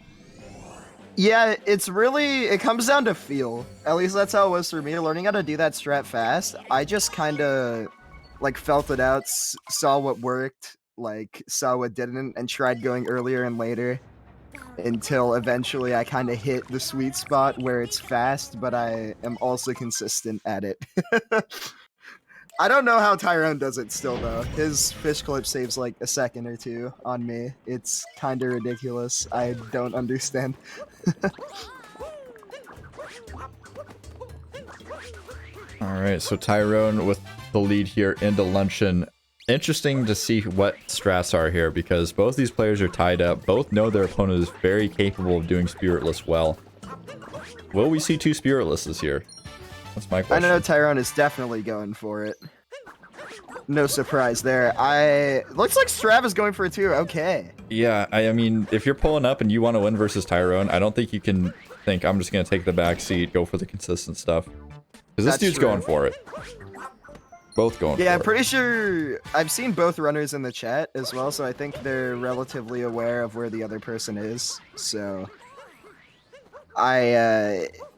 yeah, it comes down to feel. At least that's how it was for me. Learning how to do that strat fast, I just kind of like felt it out, saw what worked, like saw what didn't, and tried going earlier and later. Until eventually I kind of hit the sweet spot where it's fast, but I am also consistent at it. I don't know how Tyron does it still, though. His Fish Clip saves like a second or 2 on me. It's kind of ridiculous. I don't understand. Alright, so Tyron with the lead here into Luncheon. Interesting to see what strats are here, because both these players are tied up. Both know their opponent is very capable of doing Spiritless well. Will we see 2 Spiritlesses here? That's my question. I know Tyron is definitely going for it. No surprise there. Looks like Strav is going for it too. Okay. Yeah, I mean, if you're pulling up and you want to win versus Tyron, I don't think you can think, I'm just going to take the back seat, go for the consistent stuff. Because this dude's going for it. Both going for it. Yeah, I'm pretty sure I've seen both runners in the chat as well, so I think they're relatively aware of where the other person is. So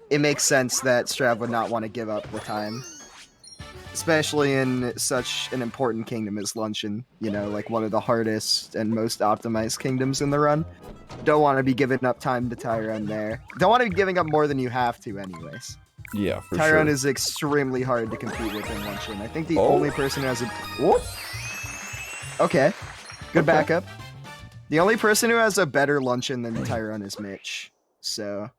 it makes sense that Strav would not want to give up the time. Especially in such an important kingdom as Luncheon, you know, like one of the hardest and most optimized kingdoms in the run. Don't want to be giving up time to Tyron there. Don't want to be giving up more than you have to anyways. Yeah, for sure. Tyron is extremely hard to compete with in Luncheon. I think the only person who has a... Whoop. Okay. Good backup. The only person who has a better Luncheon than Tyron is Mitch. So...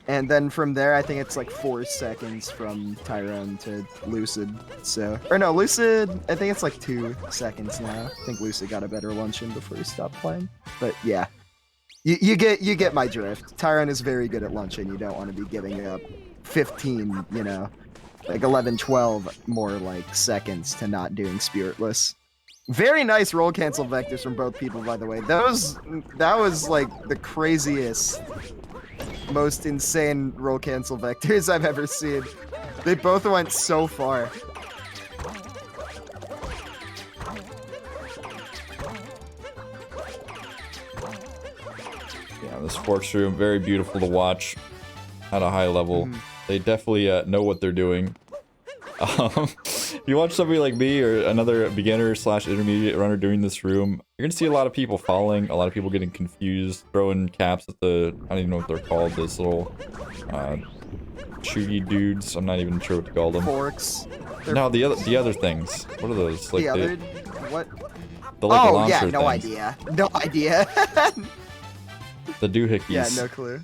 And then from there, I think it's like 4 seconds from Tyron to Lucid. So... Or no, Lucid, I think it's like 2 seconds now. I think Lucid got a better Luncheon before he stopped playing. But yeah. You get my drift. Tyron is very good at Luncheon. You don't want to be giving up 15, you know, like 11, 12 more like seconds to not doing Spiritless. Very nice roll cancel vectors from both people, by the way. That was like the craziest, most insane roll cancel vectors I've ever seen. They both went so far. the sports room. Very beautiful to watch at a high level. They definitely know what they're doing. If you watch somebody like me or another beginner slash intermediate runner doing this room, you're gonna see a lot of people falling, a lot of people getting confused, throwing caps at the, I don't even know what they're called, this little shooty dudes. I'm not even sure what to call them. Forks. No, the other things. What are those? Like the other what? The like oh launcher yeah, no things. idea. No idea. The doohickeys. Yeah, no clue.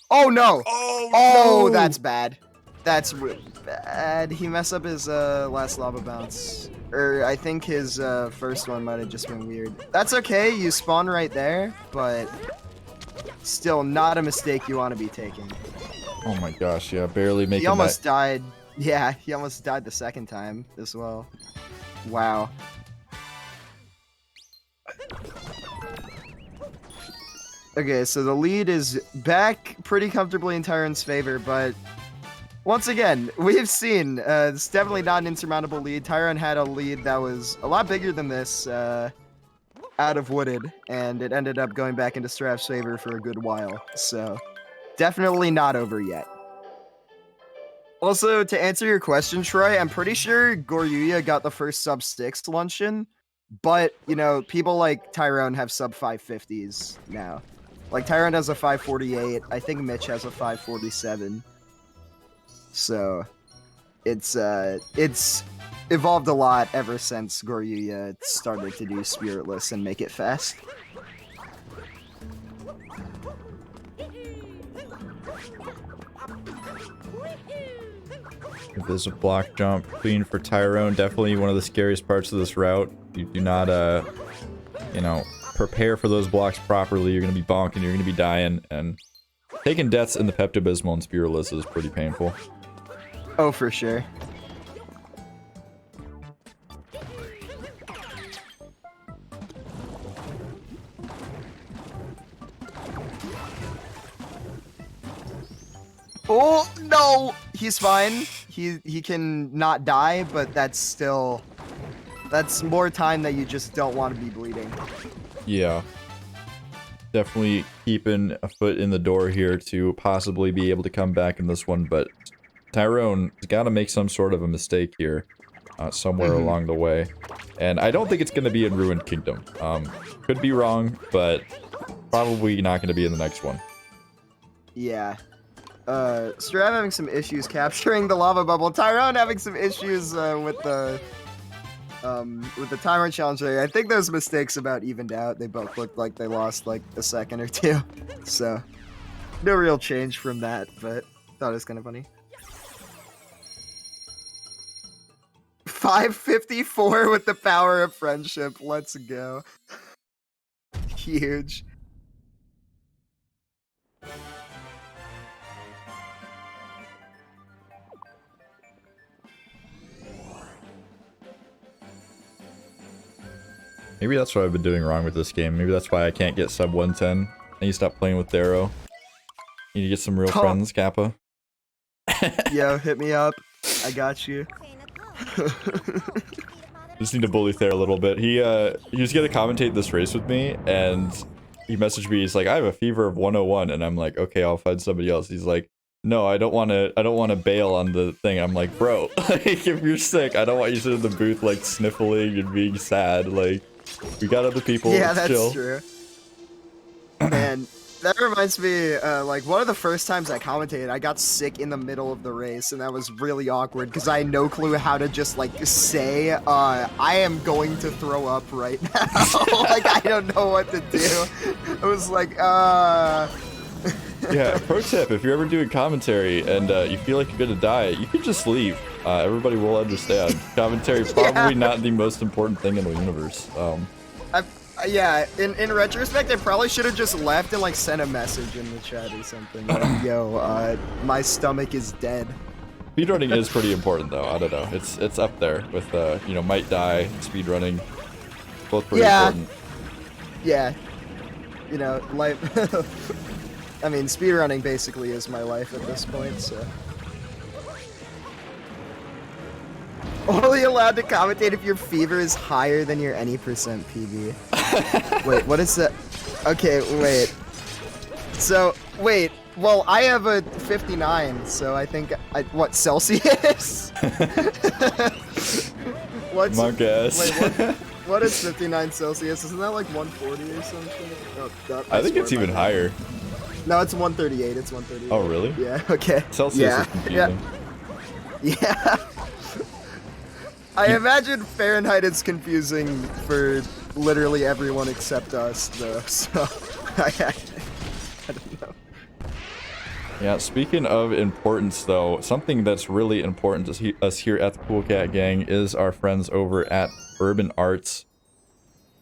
Oh no! Oh, that's bad. That's really bad. He messed up his last lava bounce. Or I think his first one might have just been weird. That's okay, you spawn right there, but still not a mistake you want to be taking. Oh my gosh, yeah, barely making He almost died. Yeah, he almost died the second time as well. Wow. Okay, so the lead is back pretty comfortably in Tyron's favor, but once again, we've seen it's definitely not an insurmountable lead. Tyron had a lead that was a lot bigger than this out of Wooded, and it ended up going back into Strav's favor for a good while. So definitely not over yet. Also, to answer your question, Troy, I'm pretty sure Goryuya got the first sub 6 luncheon, but, you know, people like Tyron have sub 550s now. Like, Tyron has a 548, I think Mitch has a 547. So, it's evolved a lot ever since Goryuya started to do Spiritless and make it fast. There's a block jump clean for Tyron. Definitely one of the scariest parts of this route. You do not, you know, prepare for those blocks properly. You're going to be bonking, you're going to be dying, and taking deaths in the Pepto-Bismol and Spiritless is pretty painful. Oh, for sure. Oh, no! He's fine. He can not die, but that's still... That's more time that you just don't want to be bleeding. Yeah. Definitely keeping a foot in the door here to possibly be able to come back in this one, but Tyron has got to make some sort of a mistake here somewhere along the way. And I don't think it's going to be in Ruined Kingdom. Could be wrong, but probably not going to be in the next one. Yeah. Strav having some issues capturing the lava bubble. Tyron having some issues with the Tyron challenge there. I think those mistakes about evened out. They both looked like they lost like a second or two. So, no real change from that, but thought it was kind of funny. 554 with the power of friendship. Let's go. Huge. Maybe that's what I've been doing wrong with this game. Maybe that's why I can't get sub 110. I need to stop playing with Darrow. Need to get some real friends, Kappa. Yo, hit me up. I got you. Just need to bully Thayer a little bit. He was gonna commentate this race with me, and he messaged me. He's like, "I have a fever of 101," and I'm like, "Okay, I'll find somebody else." He's like, "No, I don't want to bail on the thing." I'm like, "Bro, like, if you're sick, I don't want you sitting in the booth like sniffling and being sad. Like, we got other people. Yeah, that's chill." true. Man, that reminds me, like, one of the first times I commentated, I got sick in the middle of the race, and that was really awkward, because I had no clue how to just, like, say, I am going to throw up right now. Like, I don't know what to do. I was like, Yeah, pro tip, if you're ever doing commentary and you feel like you're gonna die, you can just leave. Everybody will understand. Commentary probably not the most important thing in the universe. Yeah, in retrospect, I probably should have just left and like sent a message in the chat or something. Like, yo, my stomach is dead. Speedrunning is pretty important though. I don't know. It's up there with you know, might die, speedrunning. Both pretty important. Yeah. You know, life. I mean, speedrunning basically is my life at this point, so. Only allowed to commentate if your fever is higher than your any % PB. Wait, what is that? Okay, wait. So, wait. Well, I have a 59, so I think what Celsius? What's My guess. Wait, what is 59 Celsius? Isn't that like 140 or something? Oh, I think it's even higher. No, it's 138. It's 138. Oh, really? Yeah. Okay. Celsius yeah. is confusing. Yeah. I imagine Fahrenheit is confusing for literally everyone except us, though. So I don't know. Yeah, speaking of importance, though, something that's really important to us here at the Cool Cat Gang is our friends over at Urban Arts.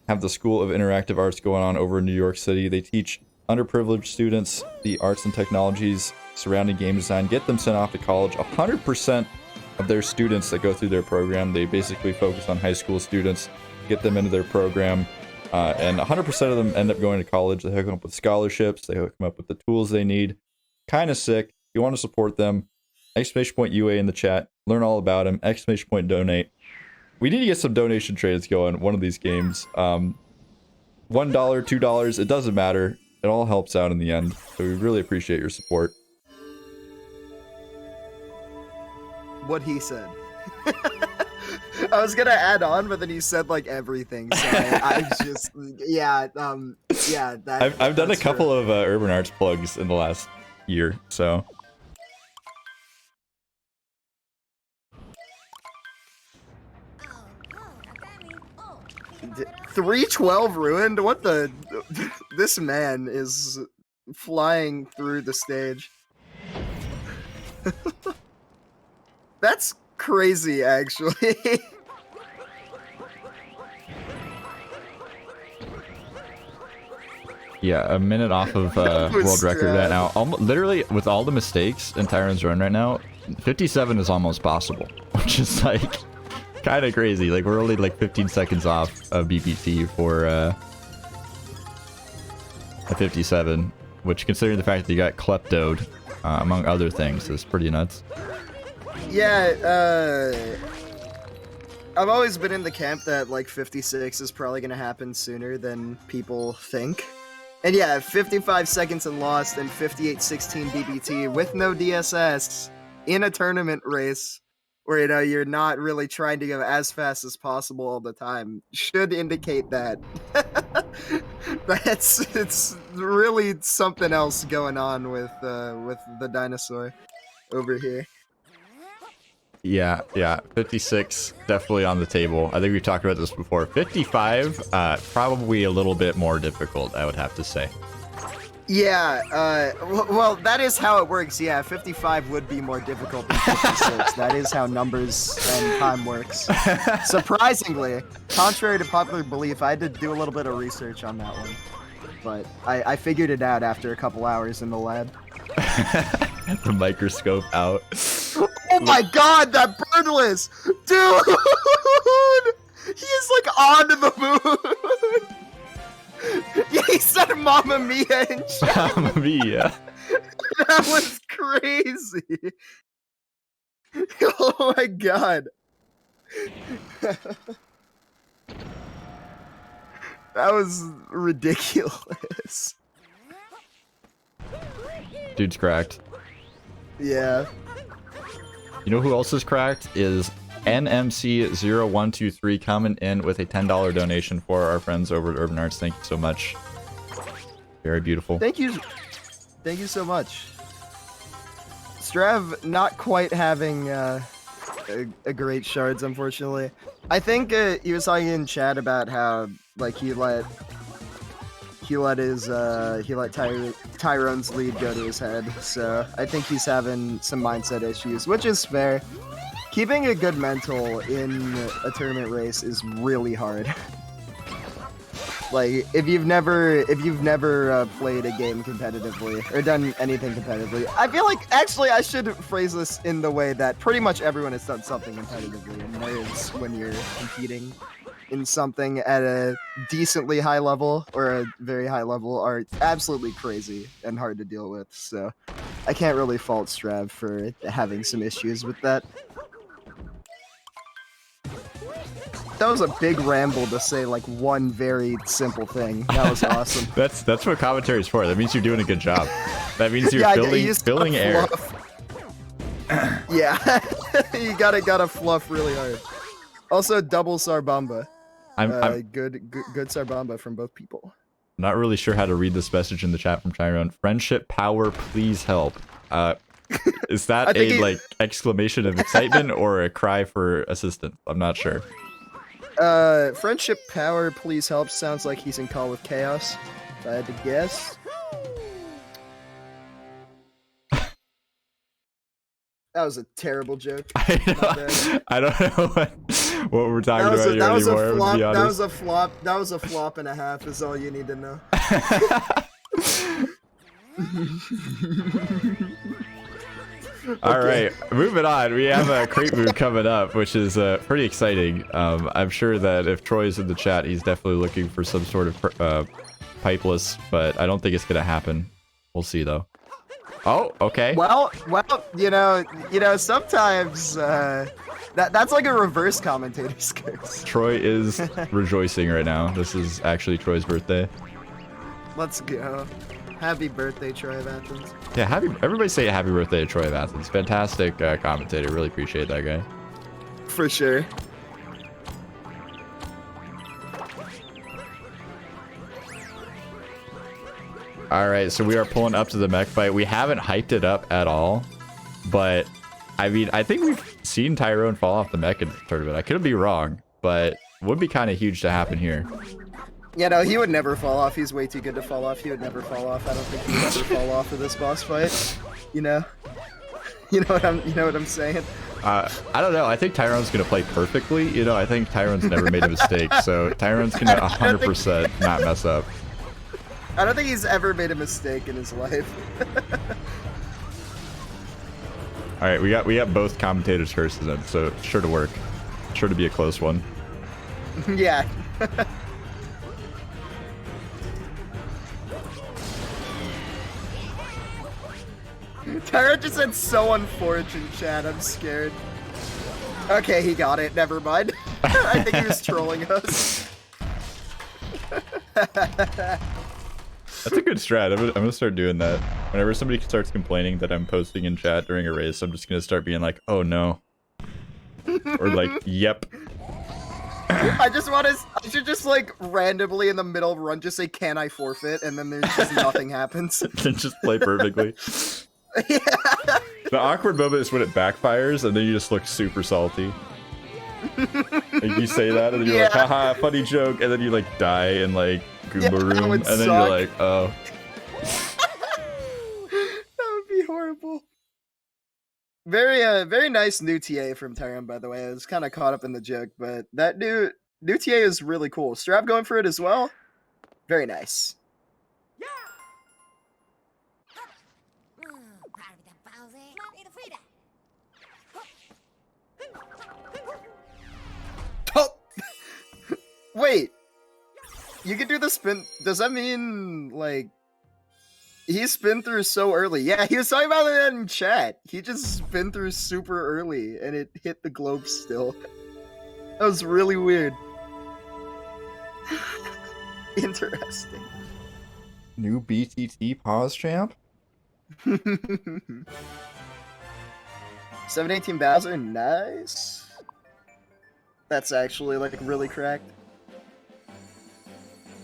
Have the School of Interactive Arts going on over in New York City. They teach underprivileged students the arts and technologies surrounding game design, get them sent off to college. 100% of their students that go through their program, they basically focus on high school students, get them into their program, and 100% of them end up going to college. They hook them up with scholarships, they hook them up with the tools they need. Kind of sick. If you want to support them, !UA in the chat. Learn all about them. !donate. We need to get some donation trades going one of these games. $1, $2, it doesn't matter. It all helps out in the end. So we really appreciate your support. What he said. I was gonna add on, but then he said like everything. So I just yeah that. I've done a couple of Urban Arts plugs in the last year, so 312 ruined. What the? This man is flying through the stage. That's crazy, actually. yeah, a minute off of world record right now. Literally, with all the mistakes in Tyron's run right now, 57 is almost possible, which is like kind of crazy. Like we're only like 15 seconds off of BPT for a 57, which, considering the fact that you got kleptoed, among other things, is pretty nuts. Yeah, I've always been in the camp that like 56 is probably gonna happen sooner than people think. And yeah, 55 seconds and lost and 58-16 BBT with no DSS in a tournament race where, you know, you're not really trying to go as fast as possible all the time should indicate that it's really something else going on with the dinosaur over here. Yeah, 56 definitely on the table. I think we've talked about this before. 55, probably a little bit more difficult, I would have to say. Yeah, well, that is how it works. Yeah, 55 would be more difficult than 56. That is how numbers and time works. Surprisingly, contrary to popular belief, I had to do a little bit of research on that one. But I figured it out after a couple hours in the lab. The microscope out. Oh my god, that birdless! Dude! He is like on the moon! Yeah, he said Mamma Mia in chat. Mamma Mia. That was crazy. Oh my god. That was ridiculous. Dude's cracked. Yeah. You know who else is cracked? Is NMC0123 coming in with a $10 donation for our friends over at Urban Arts. Thank you so much. Very beautiful. Thank you so much. Strav not quite having a great shards, unfortunately. I think he was talking in chat about how like he let Tyron's lead go to his head. So I think he's having some mindset issues, which is fair. Keeping a good mental in a tournament race is really hard. Like, if you've never played a game competitively or done anything competitively, I feel like actually I should phrase this in the way that pretty much everyone has done something competitively, and nerds, when you're competing in something at a decently high level or a very high level, are absolutely crazy and hard to deal with. So I can't really fault Strav for having some issues with that. That was a big ramble to say like one very simple thing. That was awesome. That's what commentary is for. That means you're doing a good job. That means you're filling air. Yeah, you gotta fluff really hard. Also, double Sarbamba. I'm good Sarbamba from both people. Not really sure how to read this message in the chat from Tyron. Friendship power, please help. Is that a like exclamation of excitement or a cry for assistance? I'm not sure. Friendship power, please help. Sounds like he's in call with chaos. If I had to guess. That was a terrible joke. I don't know what we're talking about here anymore. That was a flop. That was a flop and a half. Is all you need to know. All right, moving on. We have a crate move coming up, which is pretty exciting. I'm sure that if Troy's in the chat, he's definitely looking for some sort of pipeless, but I don't think it's gonna happen. We'll see though. Oh, okay. Well, you know, sometimes that's like a reverse commentator's curse. Troy is rejoicing right now. This is actually Troy's birthday. Let's go. Happy birthday, Troy of Athens. Yeah, everybody say happy birthday to Troy of Athens. Fantastic commentator. Really appreciate that guy. For sure. All right, so we are pulling up to the mech fight. We haven't hyped it up at all, but I mean, I think we've seen Tyron fall off the mech in the tournament. I could be wrong, but it would be kind of huge to happen here. Yeah, no, he would never fall off. He's way too good to fall off. He would never fall off. I don't think he would ever fall off of this boss fight. You know what I'm saying? I don't know. I think Tyron's gonna play perfectly. You know, I think Tyron's never made a mistake, so Tyron's gonna 100% not mess up. I don't think he's ever made a mistake in his life. All right, we got both commentators' curses in, so it's sure to work. Sure to be a close one. Yeah. Tyron just said so unfortunate, Chad. I'm scared. Okay, he got it. Never mind. I think he was trolling us. That's a good strat. I'm gonna start doing that. Whenever somebody starts complaining that I'm posting in chat during a race, I'm just gonna start being like, oh no. Or like, yep. I should just like randomly in the middle of run just say, can I forfeit? And then there's just nothing happens. Then just play perfectly. Yeah. The awkward moment is when it backfires and then you just look super salty. Like you say that and then you're like, haha, funny joke, and then you like die in like Goomba room, and then you're like, oh. That would be horrible. Very nice new TA from Tyron, by the way. I was kind of caught up in the joke, but that new TA is really cool. Strav going for it as well. Very nice. Oh! Wait, you can do the spin. Does that mean like he spin through so early? Yeah, he was talking about that in chat. He just spin through super early and it hit the globe still. That was really weird. Interesting. New BTT pause champ? 718 Bowser, nice. That's actually like really cracked.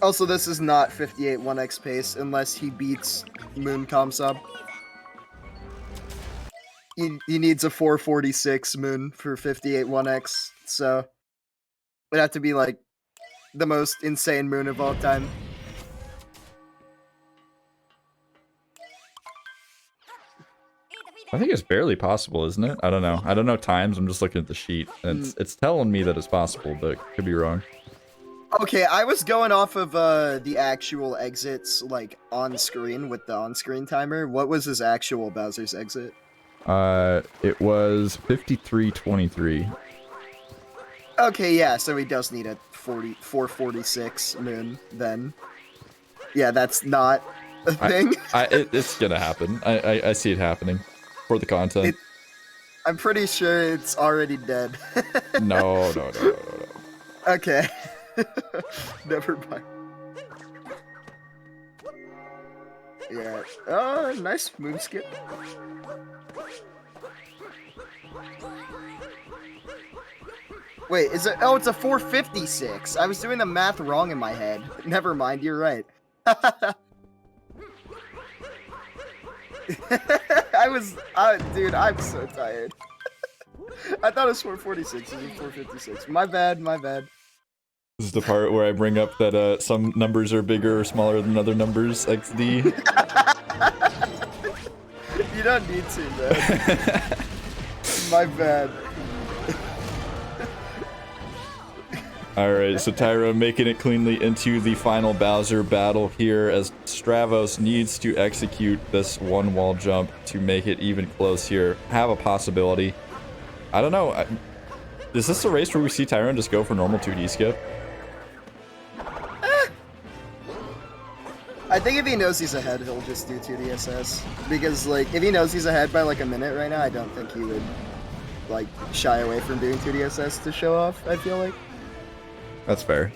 Also, this is not 58 1x pace unless he beats Moon Comsub. He needs a 446 Moon for 58 1x, so it'd have to be like the most insane Moon of all time. I think it's barely possible, isn't it? I don't know. I don't know times. I'm just looking at the sheet. And it's telling me that it's possible, but it could be wrong. Okay, I was going off of the actual exits, like, on screen with the on-screen timer. What was his actual Bowser's exit? It was 5323. Okay, yeah, so he does need a 446 Moon, then. Yeah, that's not a thing. It's gonna happen. I see it happening. For the content. I'm pretty sure it's already dead. No. Okay. Never mind. Yeah. Oh, nice move skip. Wait, is it? Oh, it's a 456. I was doing the math wrong in my head. Never mind, you're right. Dude, I'm so tired. I thought it was 446. It was 456. My bad, my bad. This is the part where I bring up that some numbers are bigger or smaller than other numbers, XD. You don't need to, man. My bad. Alright, so Tyron making it cleanly into the final Bowser battle here as Stravos needs to execute this one wall jump to make it even close here. Have a possibility. I don't know. Is this a race where we see Tyron just go for normal 2D skip? I think if he knows he's ahead, he'll just do 2DSS. Because, like, if he knows he's ahead by, like, a minute right now, I don't think he would, like, shy away from doing 2DSS to show off, I feel like. That's fair.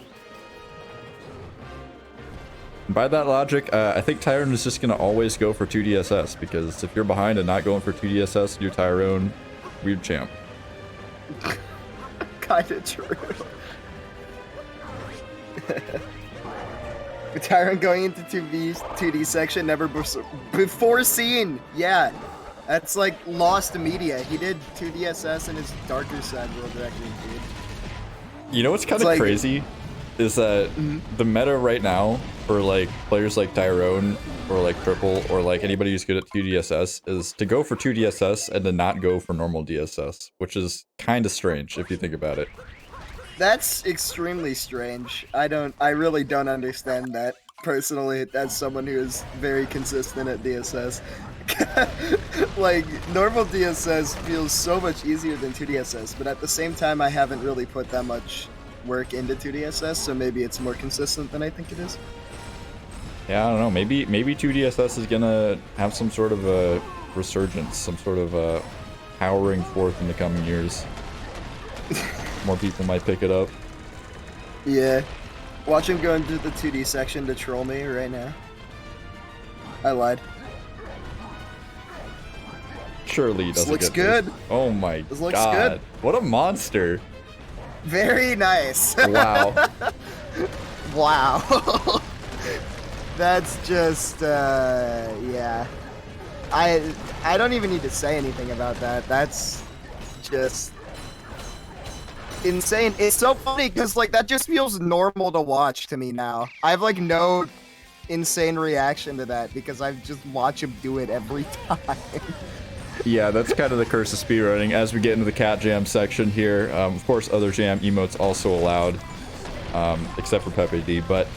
By that logic, I think Tyron is just going to always go for 2DSS, because if you're behind and not going for 2DSS, you're Tyron, weird champ. Kinda true. Tyron going into 2D section, never before seen. Yeah, that's like lost media. He did 2DSS in his darker side world record, dude. You know what's kind of crazy is that the meta right now for like players like Tyron or like Triple or like anybody who's good at 2DSS is to go for 2DSS and to not go for normal DSS, which is kind of strange if you think about it. That's extremely strange. I really don't understand that personally as someone who is very consistent at DSS. Like, normal DSS feels so much easier than 2DSS, but at the same time, I haven't really put that much work into 2DSS, so maybe it's more consistent than I think it is. Yeah, I don't know. Maybe 2DSS is gonna have some sort of a resurgence, some sort of a powering forth in the coming years. More people might pick it up. Yeah. Watch him go into the 2D section to troll me right now. I lied. Surely he doesn't looks get good. This. Oh my this looks god. Good. What a monster. Very nice. Wow. Wow. That's just, yeah. I don't even need to say anything about that. That's just insane. It's so funny because, like, that just feels normal to watch to me now. I have, like, no insane reaction to that because I just watch him do it every time. Yeah, that's kind of the curse of speedrunning. As we get into the cat jam section here, of course, other jam emotes also allowed, except for Pepe D. But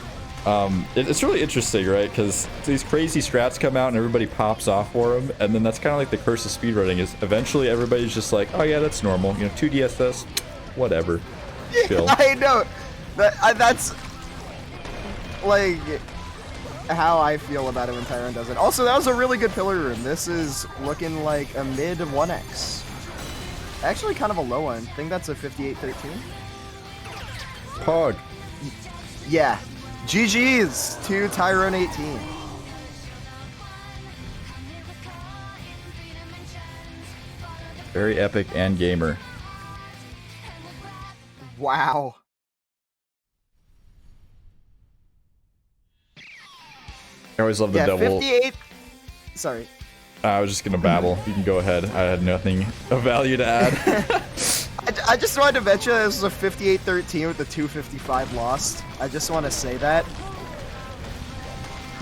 it's really interesting, right? Because these crazy strats come out and everybody pops off for them, and then that's kind of like the curse of speedrunning. Is eventually everybody's just like, oh yeah, that's normal. You know, 2DSS, whatever. Chill. I know. That's like how I feel about it when Tyron does it. Also, that was a really good pillar room. This is looking like a mid 1x. Actually, kind of a low one. I think that's a 58-13. Pog. Yeah. GG's to Tyron 18. Very epic and gamer. Wow. I always love the double. 58. Sorry. I was just gonna babble. You can go ahead. I had nothing of value to add. I just wanted to mention this was a 58-13 with the 255 lost. I just want to say that.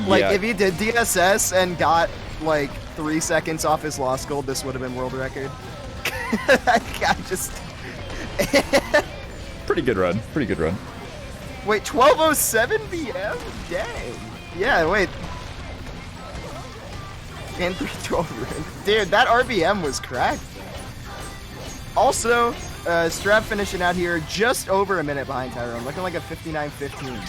Like, Yeah. if he did DSS and got, like, 3 seconds off his lost gold, this would have been world record. I just... Pretty good run. Pretty good run. Wait, 12:07 p.m.? Dang. Yeah, wait. And 312. Dude, that RBM was cracked. Also, Strav finishing out here just over a minute behind Tyron, looking like a 59-15.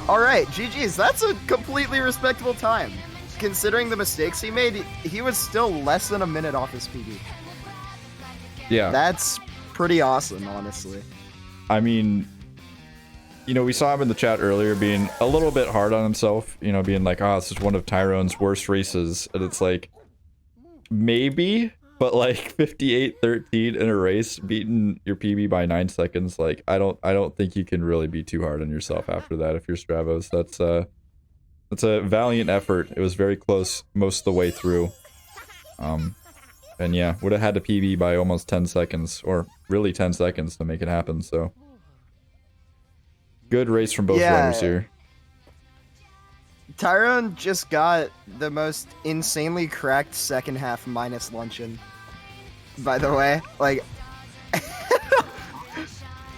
Alright, GG's. That's a completely respectable time. Considering the mistakes he made, he was still less than a minute off his PD. Yeah. That's pretty awesome, honestly. I mean, you know, we saw him in the chat earlier being a little bit hard on himself, you know, being like, oh, this is one of Tyron's worst races. And it's like, maybe, but like 58-13 in a race, beating your PB by 9 seconds, like, I don't think you can really be too hard on yourself after that if you're Stravos. That's a valiant effort. It was very close most of the way through. And yeah, would have had to PB by almost 10 seconds, or really 10 seconds to make it happen, so. Good race from both runners here. Tyron just got the most insanely cracked second half minus luncheon. By the way, like,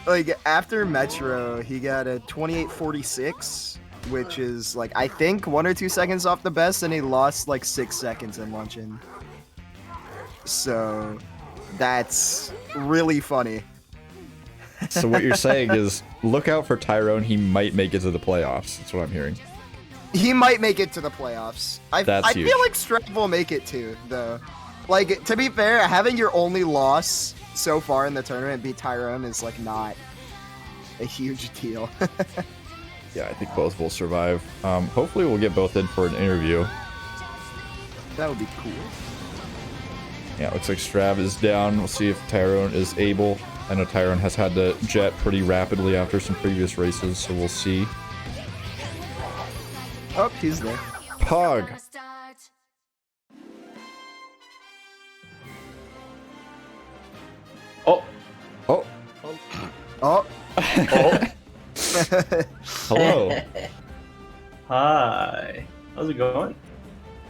like after Metro, he got a 28.46, which is like I think 1 or 2 seconds off the best, and he lost like 6 seconds in luncheon. So that's really funny. So what you're saying is, look out for Tyron. He might make it to the playoffs. That's what I'm hearing. He might make it to the playoffs. I huge. feel like Strav will make it too, though. Like, to be fair, having your only loss so far in the tournament be Tyron is like not a huge deal. Yeah, I think both will survive. Hopefully we'll get both in for an interview. That would be cool. Yeah, looks like Strav is down. We'll see if Tyron is able. I know Tyron has had to jet pretty rapidly after some previous races, so we'll see. Oh, he's there. Pog. Oh. Oh. Oh. Oh. Hello. Hi. How's it going?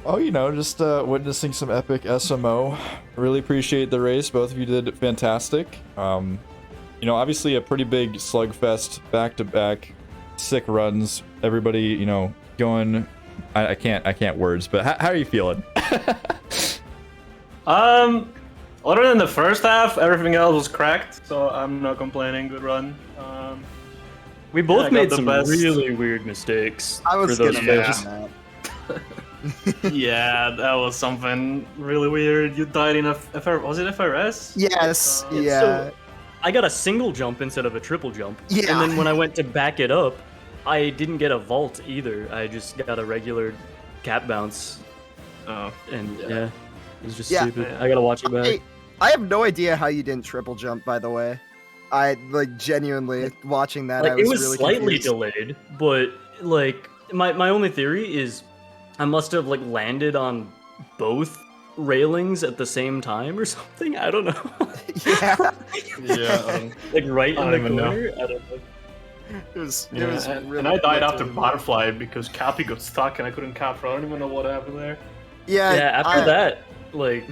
Oh, you know, just witnessing some epic SMO. Really appreciate the race. Both of you did fantastic. You know, obviously a pretty big slugfest, back-to-back, sick runs. Everybody, you know, going. I can't words, but how are you feeling? Other than the first half, everything else was cracked, so I'm not complaining. Good run. We both made some best. really weird mistakes. I was for those gonna fails. mention that. Yeah, that was something really weird. You died in was it FRS? Yes. Yeah. So I got a single jump instead of a triple jump. Yeah. And then when I went to back it up, I didn't get a vault either. I just got a regular cap bounce. Oh. And yeah, it was just Yeah. stupid. I gotta watch it back. I have no idea how you didn't triple jump, by the way. I like genuinely watching that. Like, I was it was really slightly confused. delayed, but like my only theory is I must have like landed on both railings at the same time or something. I don't know. Yeah. Yeah. Like right I in don't the even know. corner. I don't know. It was and really I died weird after to me. Butterfly because Cappy got stuck and I couldn't cap. I don't even know what happened there. Yeah. Yeah, after that, like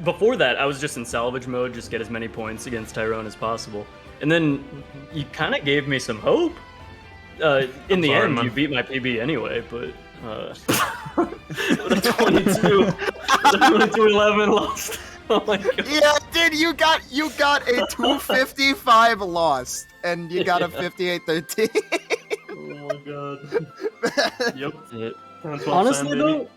before that, I was just in salvage mode, just get as many points against Tyron as possible. And then you kind of gave me some hope. In the sorry, end, man. you beat my PB anyway, but the 22-11 lost. Oh my god. Yeah, dude, you got a 255 lost, and you got a 58-13. Oh my god. Yep. Yeah. That's what I'm Honestly saying, though,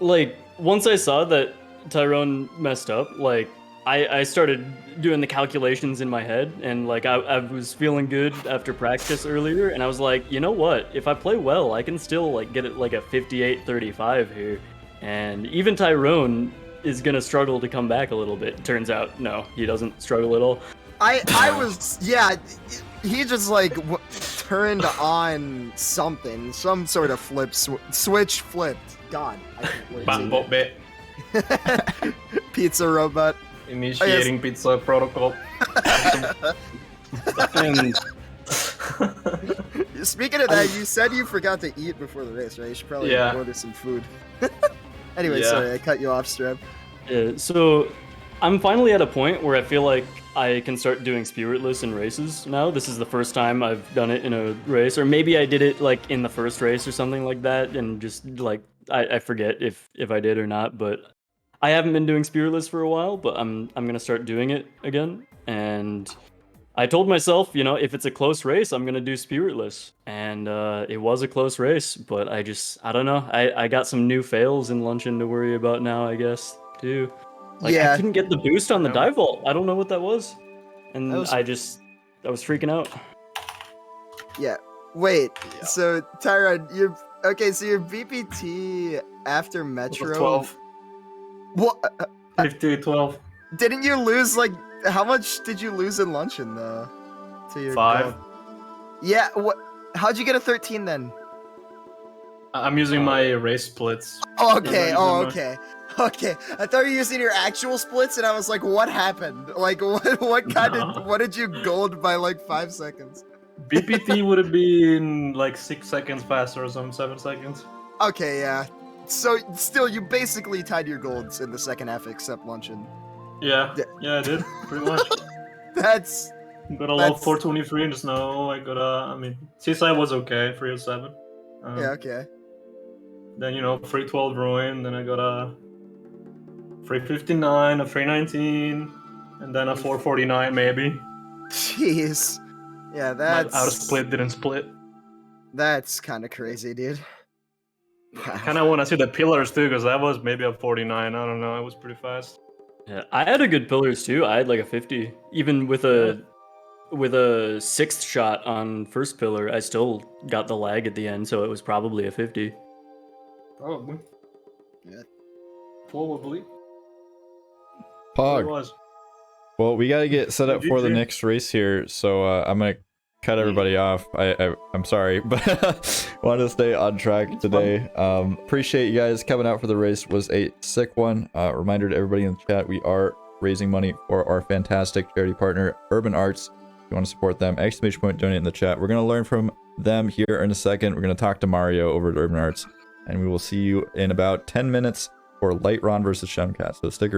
like once I saw that Tyron messed up, like I started doing the calculations in my head, and like I was feeling good after practice earlier, and I was like, you know what? If I play well, I can still like get it like a 58-35 here, and even Tyron is gonna struggle to come back a little bit. Turns out, no, he doesn't struggle at all. I was, yeah, he just like turned on something, some sort of switch flipped. God, I can't wait. Bot bit. Pizza robot. Initiating pizza protocol. And Speaking of that, you said you forgot to eat before the race, right? You should probably Yeah. order some food. Anyway, Yeah. sorry, I cut you off, Streb. so I'm finally at a point where I feel like I can start doing spiritless in races now. This is the first time I've done it in a race, or maybe I did it like in the first race or something like that, and just like I forget if I did or not, but I haven't been doing spiritless for a while, but I'm gonna start doing it again. And I told myself, you know, if it's a close race, I'm gonna do spiritless, and it was a close race, but I don't know. I got some new fails in luncheon to worry about now, I guess too. Like Yeah. I couldn't get the boost on the No. dive vault. I don't know what that was, and That was- I was freaking out. Yeah. Wait. Yeah. So Tyron, you're okay. So your VPT after It was Metro. 12. What? 50, 12. Didn't you lose like? How much did you lose in luncheon though? To your 5. gold? Yeah. What? How'd you get a 13 then? I'm using my race splits. Oh, okay. Yeah, Oh, no. okay. Okay. I thought you were using your actual splits, and I was like, what happened? Like, what kind No. of? What did you gold by like 5 seconds? BPT would have been like 6 seconds faster or some 7 seconds. Okay, yeah. So still, you basically tied your golds in the second half, except luncheon. Yeah, Yeah. yeah, I did pretty much. That's Got a low That's- 423 in the snow. I got a, I mean, Seaside was okay, 307. yeah. Okay. Then, you know, 312 ruin. Then I got a 359, a 319, and then a 449 maybe. Jeez. Yeah, My that's out of split didn't split. That's kind of crazy, dude. Kind of want to see the pillars too, because that was maybe a 49. I don't know. It was pretty fast. Yeah, I had a good pillars too. I had like a 50, even with a sixth shot on first pillar. I still got the lag at the end, so it was probably a 50. Probably. Yeah. Probably. It Pog. was. Well, we got to get set up for the GG. next race here, so I'm gonna cut everybody off. I'm sorry, but wanted to stay on track today. Appreciate you guys coming out for the race. Was a sick one. Reminder to everybody in the chat: we are raising money for our fantastic charity partner, Urban Arts. If you want to support them, ! Donate in the chat. We're gonna learn from them here in a second. We're gonna talk to Mario over at Urban Arts, and we will see you in about 10 minutes for Light Ron versus Shemcast. So stick around.